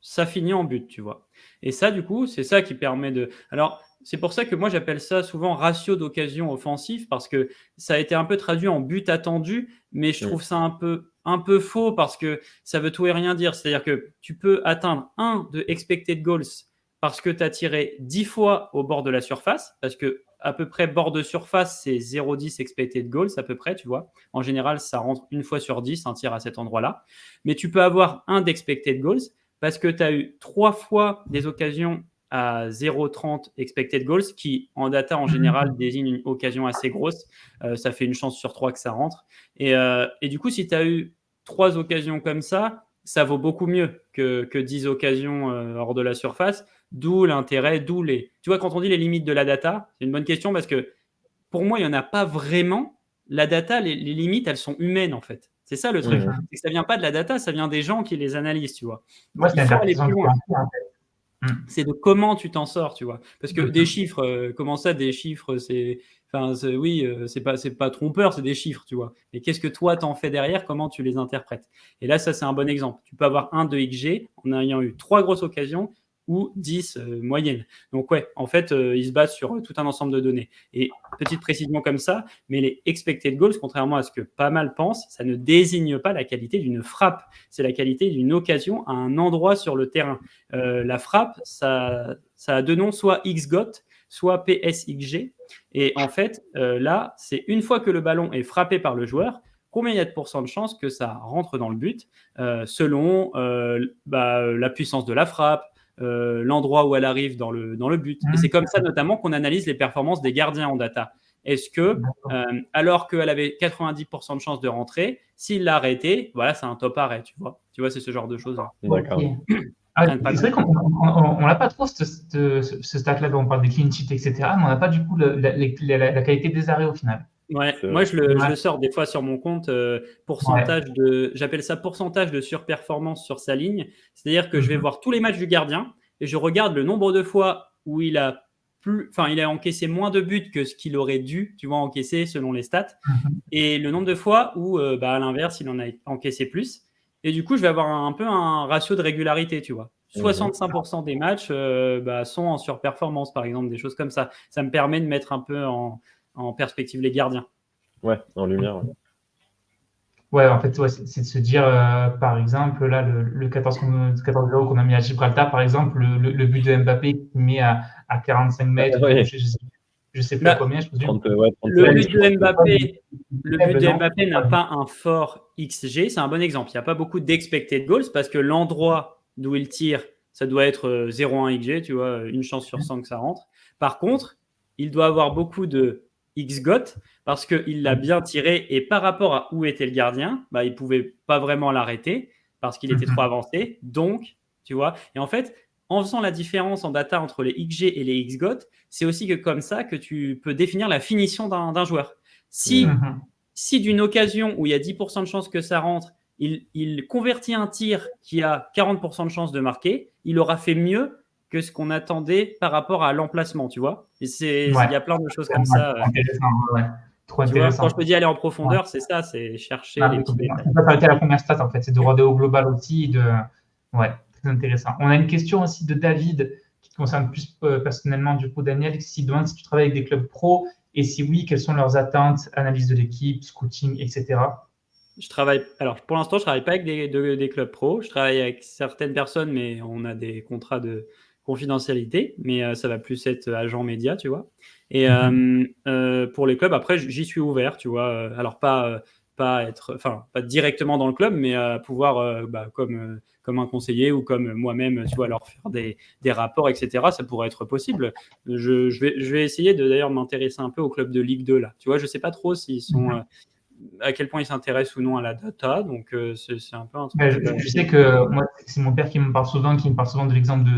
ça finit en but, tu vois. Et ça, du coup, c'est ça qui permet de... Alors, c'est pour ça que moi, j'appelle ça souvent ratio d'occasion offensif, parce que ça a été un peu traduit en but attendu, mais je trouve ça un peu faux, parce que ça veut tout et rien dire. C'est-à-dire que tu peux atteindre 1 de expected goals parce que tu as tiré 10 fois au bord de la surface, parce que à peu près bord de surface, c'est 0,10 expected goals à peu près, tu vois. En général, ça rentre une fois sur 10, un tir à cet endroit-là. Mais tu peux avoir un d'expected goals parce que tu as eu 3 fois des occasions à 0,30 expected goals, qui en data en général désigne une occasion assez grosse. Ça fait une chance sur 3 que ça rentre. Et du coup, si tu as eu 3 occasions comme ça vaut beaucoup mieux que 10 occasions hors de la surface. D'où l'intérêt, Tu vois, quand on dit les limites de la data, c'est une bonne question parce que pour moi, il n'y en a pas vraiment. La data, les limites, elles sont humaines en fait. C'est ça le truc. C'est que ça vient pas de la data, ça vient des gens qui les analysent, tu vois. Moi, c'est Il faut aller l'interprétation plus du loin. plan, en fait. C'est de comment tu t'en sors, tu vois. Parce que des chiffres, comment ça, des chiffres, oui, c'est pas trompeur, c'est des chiffres, tu vois. Et qu'est-ce que toi t'en fais derrière, comment tu les interprètes. Et là, ça, c'est un bon exemple. Tu peux avoir un de XG en ayant eu 3 grosses occasions ou 10 moyennes. Donc, ouais, en fait, ils se basent sur tout un ensemble de données. Et petite précision comme ça, mais les expected goals, contrairement à ce que pas mal pensent, ça ne désigne pas la qualité d'une frappe. C'est la qualité d'une occasion à un endroit sur le terrain. La frappe, ça a deux noms, soit XGOT, soit PSXG. Et en fait, là, c'est une fois que le ballon est frappé par le joueur, combien il y a de pourcents de chances que ça rentre dans le but selon la puissance de la frappe, l'endroit où elle arrive dans le but. Et c'est comme ça notamment qu'on analyse les performances des gardiens en data. Est-ce que, alors qu'elle avait 90% de chances de rentrer, s'il l'a arrêté, voilà, c'est un top arrêt, tu vois. Tu vois, c'est ce genre de choses-là. D'accord. C'est vrai qu'on n'a pas trop ce stat-là dont on parle des clean sheets, etc. Mais on n'a pas du coup la qualité des arrêts au final. Ouais, moi je le sors des fois sur mon compte, j'appelle ça pourcentage de surperformance sur sa ligne. C'est-à-dire que je vais voir tous les matchs du gardien et je regarde le nombre de fois où il a encaissé moins de buts que ce qu'il aurait dû, tu vois, encaisser selon les stats, et le nombre de fois où, à l'inverse, il en a encaissé plus. Et du coup, je vais avoir un peu un ratio de régularité, tu vois. 65% des matchs sont en surperformance, par exemple, des choses comme ça. Ça me permet de mettre un peu en perspective les gardiens. Ouais, en lumière. Ouais. Ouais, en fait, ouais, c'est de se dire, par exemple, là, le 14-0 qu'on a mis à Gibraltar, par exemple, le but de Mbappé qui met à 45 mètres, je sais plus à combien, je présume. Le but de Mbappé n'a pas un fort XG, c'est un bon exemple. Il n'y a pas beaucoup d'expected goals parce que l'endroit d'où il tire, ça doit être 0,1 XG, tu vois, une chance sur 100 que ça rentre. Par contre, il doit avoir beaucoup de XGOT parce qu'il l'a bien tiré et par rapport à où était le gardien, il ne pouvait pas vraiment l'arrêter parce qu'il était trop avancé. Donc, tu vois, et en fait, en faisant la différence en data entre les XG et les XGOT, c'est aussi que comme ça que tu peux définir la finition d'un joueur. Si d'une occasion où il y a 10% de chances que ça rentre, il convertit un tir qui a 40% de chances de marquer, il aura fait mieux que ce qu'on attendait par rapport à l'emplacement, tu vois. Et il y a plein de choses comme ça. Trop tu vois, intéressant. quand je te dis aller en profondeur, c'est ça, c'est chercher les petits détails. C'est pas s'arrêter à la première stat, en fait, c'est de regarder au global aussi. Ouais, très intéressant. On a une question aussi de David qui te concerne plus personnellement, du coup, Daniel, qui demande si tu travailles avec des clubs pro et si oui, quelles sont leurs attentes, analyse de l'équipe, scouting, etc. Alors, pour l'instant, je travaille pas avec des clubs pro. Je travaille avec certaines personnes, mais on a des contrats de confidentialité. Mais ça va plus être agent média, tu vois. Et pour les clubs, après, j'y suis ouvert, tu vois. Alors, pas directement dans le club, mais pouvoir, comme un conseiller ou comme moi-même, tu vois, leur faire des rapports, etc. Ça pourrait être possible. Je vais essayer de d'ailleurs m'intéresser un peu au club de Ligue 2, là. Tu vois, je sais pas trop s'ils sont... à quel point ils s'intéressent ou non à la data, donc c'est un peu un truc. Je sais que moi, c'est mon père qui me parle souvent de l'exemple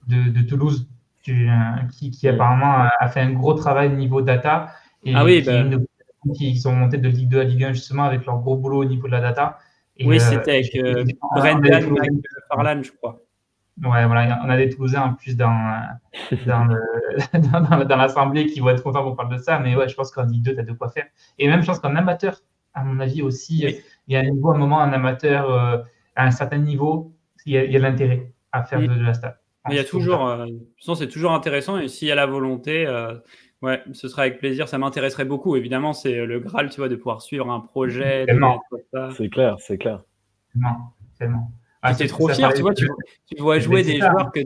de Toulouse, qui apparemment a fait un gros travail au niveau data et qui sont montés de Ligue 2 à Ligue 1 justement avec leur gros boulot au niveau de la data. Et, c'était avec Brendan McFarlane, je crois. Ouais, voilà, on a des Toulousains en plus dans l'assemblée qui vont être contents qu'on parle de ça, mais ouais, je pense qu'en Ligue 2, tu as de quoi faire. Et même, je pense qu'en amateur, à mon avis aussi, il y a un moment, en amateur, à un certain niveau, il y a de l'intérêt à faire de la stat. Il y a toujours, c'est toujours intéressant, et s'il y a la volonté, ce sera avec plaisir. Ça m'intéresserait beaucoup. Évidemment, c'est le Graal, tu vois, de pouvoir suivre un projet. C'est clair. Tellement. Ah, J'étais c'est trop ça fier, parlait tu vois, de tu vois jouer c'est des ça. joueurs que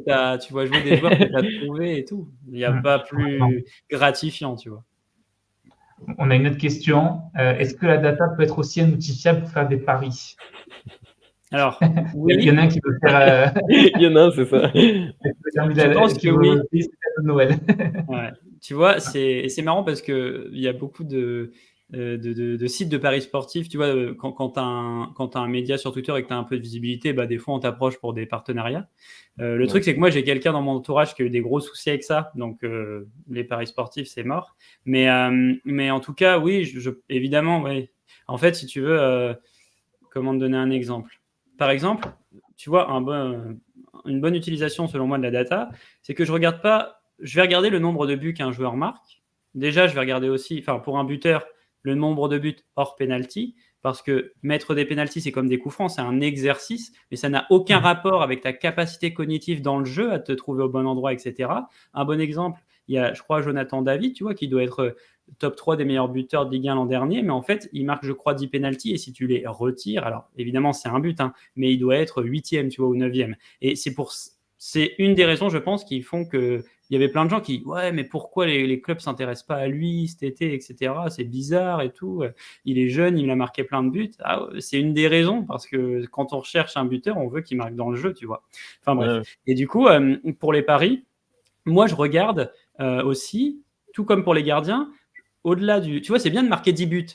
tu vois jouer des joueurs que tu as trouvés et tout. Il n'y a pas Complètement. plus gratifiant, tu vois. On a une autre question. Est-ce que la data peut être aussi un outil fiable pour faire des paris? Alors, Il y en a oui, un qui veut faire, Il y en a un, c'est ça. je pense qui que oui. veut payer ses cadeaux de Noël. Ouais. Tu vois, c'est marrant parce qu'il y a beaucoup de sites de paris sportifs. Tu vois, quand tu as un média sur Twitter et que tu as un peu de visibilité, bah, des fois, on t'approche pour des partenariats. Le truc, c'est que moi, j'ai quelqu'un dans mon entourage qui a eu des gros soucis avec ça. Donc, les paris sportifs, c'est mort. Mais en tout cas, oui, évidemment, oui. En fait, si tu veux, comment te donner un exemple? Par exemple, tu vois, une bonne utilisation, selon moi, de la data, c'est que je vais regarder le nombre de buts qu'un joueur marque. Déjà, je vais regarder aussi, enfin, pour un buteur, le nombre de buts hors penalty, parce que mettre des penalties, c'est comme des coups francs, c'est un exercice, mais ça n'a aucun rapport avec ta capacité cognitive dans le jeu, à te trouver au bon endroit, etc. Un bon exemple, il y a, je crois, Jonathan David, tu vois, qui doit être top 3 des meilleurs buteurs de Ligue 1 l'an dernier, mais en fait, il marque, je crois, 10 penalties, et si tu les retires, alors évidemment, c'est un but, hein, mais il doit être 8e, tu vois, ou 9e. Et c'est une des raisons, je pense, qui font que il y avait plein de gens qui, ouais, mais pourquoi les clubs s'intéressent pas à lui cet été, etc. C'est bizarre et tout. Il est jeune, il a marqué plein de buts. Ah, c'est une des raisons, parce que quand on recherche un buteur, on veut qu'il marque dans le jeu, tu vois. Enfin bref. Ouais. Et du coup, pour les paris, moi, je regarde aussi, tout comme pour les gardiens, au-delà du. Tu vois, c'est bien de marquer 10 buts.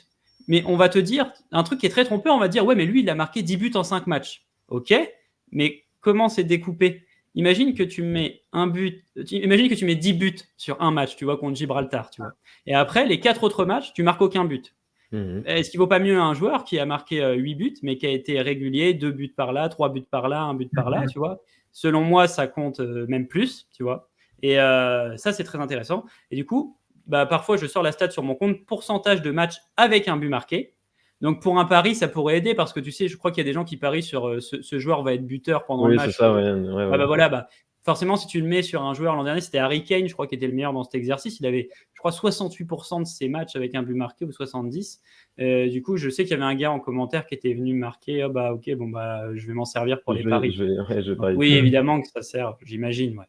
Mais on va te dire, un truc qui est très trompeur, on va dire, ouais, mais lui, il a marqué 10 buts en 5 matchs. Ok, mais comment c'est découpé? Imagine que tu mets 10 buts sur un match, tu vois, contre Gibraltar, tu vois. Et après, les 4 autres matchs, tu marques aucun but. Est-ce qu'il ne vaut pas mieux un joueur qui a marqué 8 buts, mais qui a été régulier, 2 buts par là, 3 buts par là, 1 but par là, tu vois? Selon moi, ça compte même plus, tu vois. Et ça, c'est très intéressant. Et du coup, bah, parfois, je sors la stat sur mon compte, pourcentage de matchs avec un but marqué. Donc, pour un pari, ça pourrait aider parce que tu sais, je crois qu'il y a des gens qui parient sur ce joueur va être buteur pendant le Oui, c'est match. ça, ouais, Ah bah voilà, bah, forcément, si tu le mets sur un joueur l'an dernier, c'était Harry Kane, je crois, qui était le meilleur dans cet exercice. Il avait, je crois, 68% de ses matchs avec un but marqué ou 70. Du coup, je sais qu'il y avait un gars en commentaire qui était venu marquer. Ah bah ok, bon bah je vais m'en servir pour les paris. Je vais Donc, parier oui, dessus. évidemment que ça sert, j'imagine. Ouais.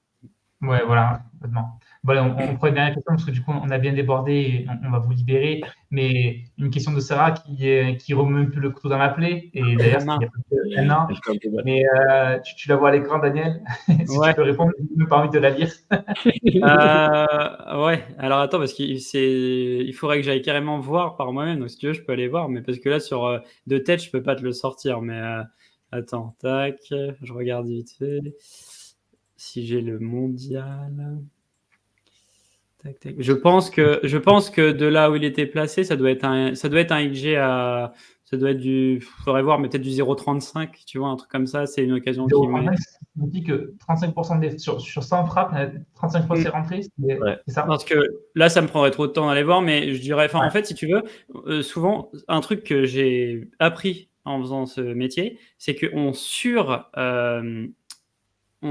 Ouais, voilà, complètement. Bon, allez, on prend une dernière question parce que du coup, on a bien débordé et on va vous libérer. Mais une question de Sarah qui remet un peu le couteau dans la plaie. Et d'ailleurs, c'était il y a peut-être un an. Je fais un peu mal. Mais tu la vois à l'écran, Daniel. Si tu Ouais. peux répondre, je n'ai pas envie de la lire. Ouais, alors attends, parce qu'il faudrait que j'aille carrément voir par moi-même. Donc si tu veux, je peux aller voir. Mais parce que là, sur de tête, je peux pas te le sortir. Mais attends, tac, je regarde vite fait. Si j'ai le mondial. Tac, tac. Je pense que de là où il était placé, ça doit être un XG à. Ça doit être du. Faudrait voir, mais peut-être du 0,35, tu vois, un truc comme ça. C'est une occasion qui met. 0,35, ça me dit que 35% sur 100 frappes, 35 fois c'est rentré, Ouais. c'est ça? Parce que là, ça me prendrait trop de temps d'aller voir, mais je dirais, enfin, Ouais. en fait, si tu veux, souvent, un truc que j'ai appris en faisant ce métier, c'est qu'on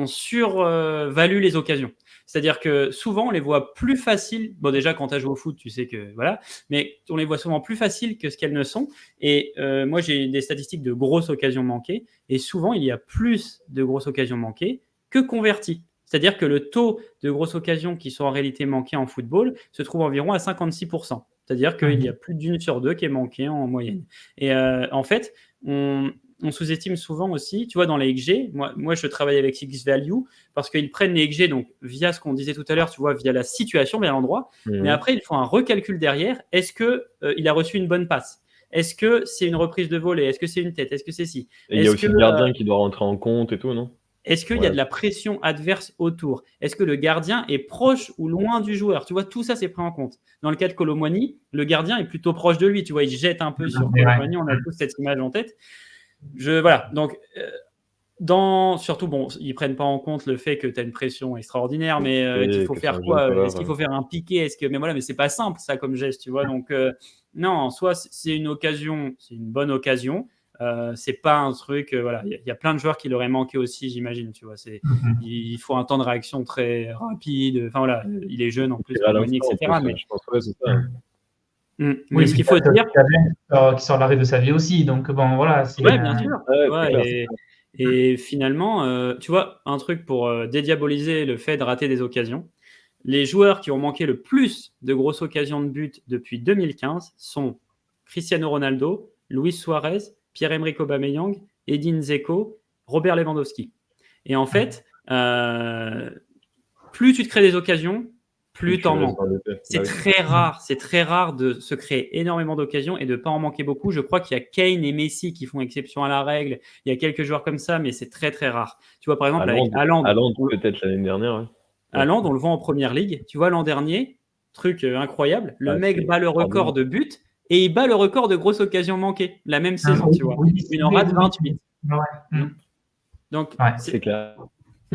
survalue les occasions. C'est-à-dire que souvent, on les voit plus faciles. Bon, déjà, quand tu as joué au foot, tu sais que voilà, mais on les voit souvent plus faciles que ce qu'elles ne sont. Et moi, j'ai des statistiques de grosses occasions manquées, et souvent, il y a plus de grosses occasions manquées que converties. C'est-à-dire que le taux de grosses occasions qui sont en réalité manquées en football se trouve environ à 56%. C'est-à-dire qu'il y a plus d'une sur deux qui est manquée en moyenne. Et en fait, on sous-estime souvent aussi, tu vois, dans les XG, moi je travaille avec X-Value parce qu'ils prennent les XG donc via ce qu'on disait tout à l'heure, tu vois, via la situation, via l'endroit, mais après ils font un recalcul derrière. Est-ce qu'il a reçu une bonne passe? Est-ce que c'est une reprise de volée? Est-ce que c'est une tête? Est-ce que c'est si? Et il y a aussi le gardien qui doit rentrer en compte et tout, non? Est-ce qu'il y a de la pression adverse autour? Est-ce que le gardien est proche ou loin du joueur? Tu vois, tout ça, c'est pris en compte. Dans le cas de Kolo Muani, le gardien est plutôt proche de lui. Tu vois, il jette un peu sur Kolo Muani. On a tous cette image en tête. Voilà. Donc, surtout, bon, ils prennent pas en compte le fait que tu as une pression extraordinaire, mais qu'il faut faire quoi? Est-ce qu'il faut faire un piqué? Mais voilà, mais c'est pas simple, ça, comme geste, tu vois. Donc, non, soit c'est une occasion, c'est une bonne occasion. C'est pas un truc, voilà, il y a plein de joueurs qui l'auraient manqué aussi, j'imagine, tu vois. Il faut un temps de réaction très rapide. Enfin voilà, il est jeune en plus, etc. Mais je pense que c'est ça. Mais ce qu'il faut dire, qui sort l'arrêt de sa vie aussi, donc bon, voilà. Ouais, bien sûr. Ouais, Et finalement, tu vois, un truc pour dédiaboliser le fait de rater des occasions. Les joueurs qui ont manqué le plus de grosses occasions de but depuis 2015 sont Cristiano Ronaldo, Luis Suarez, Pierre-Emerick Aubameyang, Edin Dzeko, Robert Lewandowski. Et en fait, plus tu te crées des occasions, plus t'en manques. C'est très rare de se créer énormément d'occasions et de ne pas en manquer beaucoup. Je crois qu'il y a Kane et Messi qui font exception à la règle. Il y a quelques joueurs comme ça, mais c'est très très rare. Tu vois, par exemple, avec Haaland peut-être l'année dernière. Ouais. Haaland, on le voit en première ligue. Tu vois, l'an dernier, truc incroyable, le mec bat le record de buts et il bat le record de grosses occasions manquées la même saison, tu vois. Il en rate 28. Donc, c'est clair.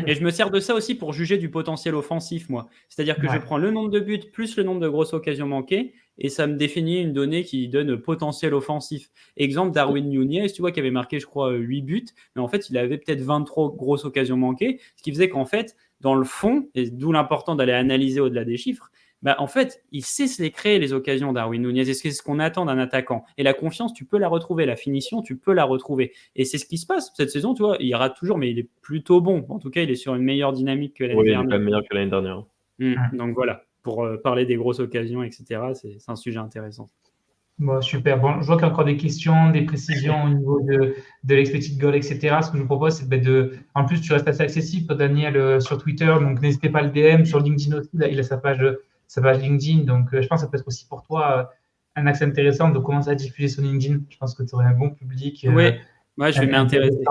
Et je me sers de ça aussi pour juger du potentiel offensif, moi. C'est-à-dire que je prends le nombre de buts plus le nombre de grosses occasions manquées et ça me définit une donnée qui donne potentiel offensif. Exemple, Darwin Núñez, tu vois, qui avait marqué, je crois, 8 buts, mais en fait, il avait peut-être 23 grosses occasions manquées, ce qui faisait qu'en fait, dans le fond, et d'où l'important d'aller analyser au-delà des chiffres, bah, en fait, il sait se les créer, les occasions, Darwin Núñez. Et c'est ce qu'on attend d'un attaquant. Et la confiance, tu peux la retrouver. La finition, tu peux la retrouver. Et c'est ce qui se passe cette saison, tu vois. Il rate toujours, mais il est plutôt bon. En tout cas, il est sur une meilleure dynamique que l'année dernière. Oui, il est quand même meilleur que l'année dernière. Donc voilà, pour parler des grosses occasions, etc., c'est un sujet intéressant. Bon, super. Bon, je vois qu'il y a encore des questions, des précisions au niveau de l'expected goal, etc. Ce que je vous propose, c'est en plus, tu restes assez accessible, Daniel, sur Twitter, donc n'hésitez pas à le DM, sur LinkedIn aussi. Là, il a sa page LinkedIn, donc je pense que ça peut être aussi pour toi un axe intéressant de commencer à diffuser sur LinkedIn. Je pense que tu aurais un bon public. Oui, je vais m'intéresser.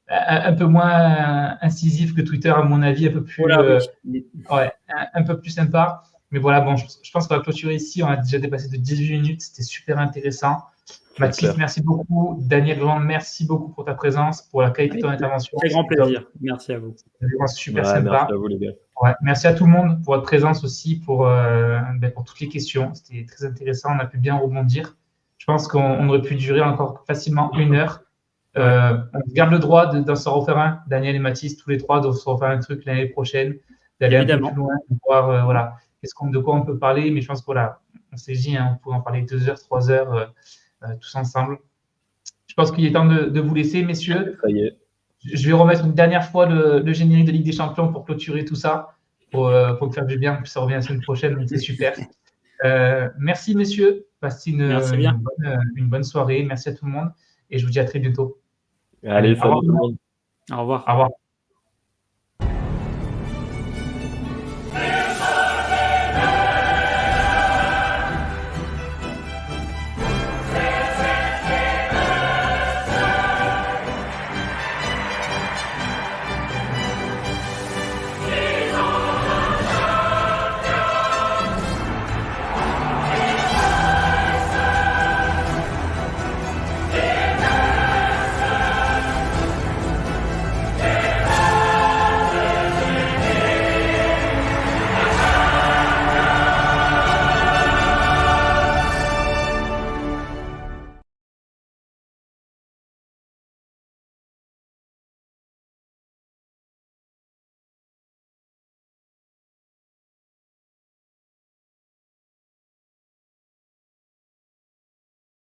Un peu moins incisif que Twitter, à mon avis, un peu plus, un peu plus sympa. Mais voilà, bon, je pense qu'on va clôturer ici. On a déjà dépassé de 18 minutes. C'était super intéressant. Mathis, merci beaucoup. Daniel, vraiment, merci beaucoup pour ta présence, pour la qualité de ton intervention. Très grand plaisir. Merci à vous. C'était vraiment super sympa. Merci à vous, les gars. Merci à tout le monde pour votre présence aussi, pour toutes les questions. C'était très intéressant. On a pu bien rebondir. Je pense qu'on aurait pu durer encore facilement 1 heure. On garde le droit d'en se refaire un. Daniel et Mathis, tous les trois, doivent se refaire un truc l'année prochaine, d'aller un peu plus loin, de voir de quoi on peut parler. Mais je pense on s'est dit, on pourrait en parler 2 heures, 3 heures tous ensemble. Je pense qu'il est temps de vous laisser, messieurs. Ça y est. Je vais remettre une dernière fois le générique de Ligue des Champions pour clôturer tout ça, pour faire du bien. Puis ça revient la semaine prochaine, donc c'est super. Merci, messieurs. Passez une bonne soirée. Merci à tout le monde. Et je vous dis à très bientôt. Allez, salut tout le monde. Au revoir. Au revoir.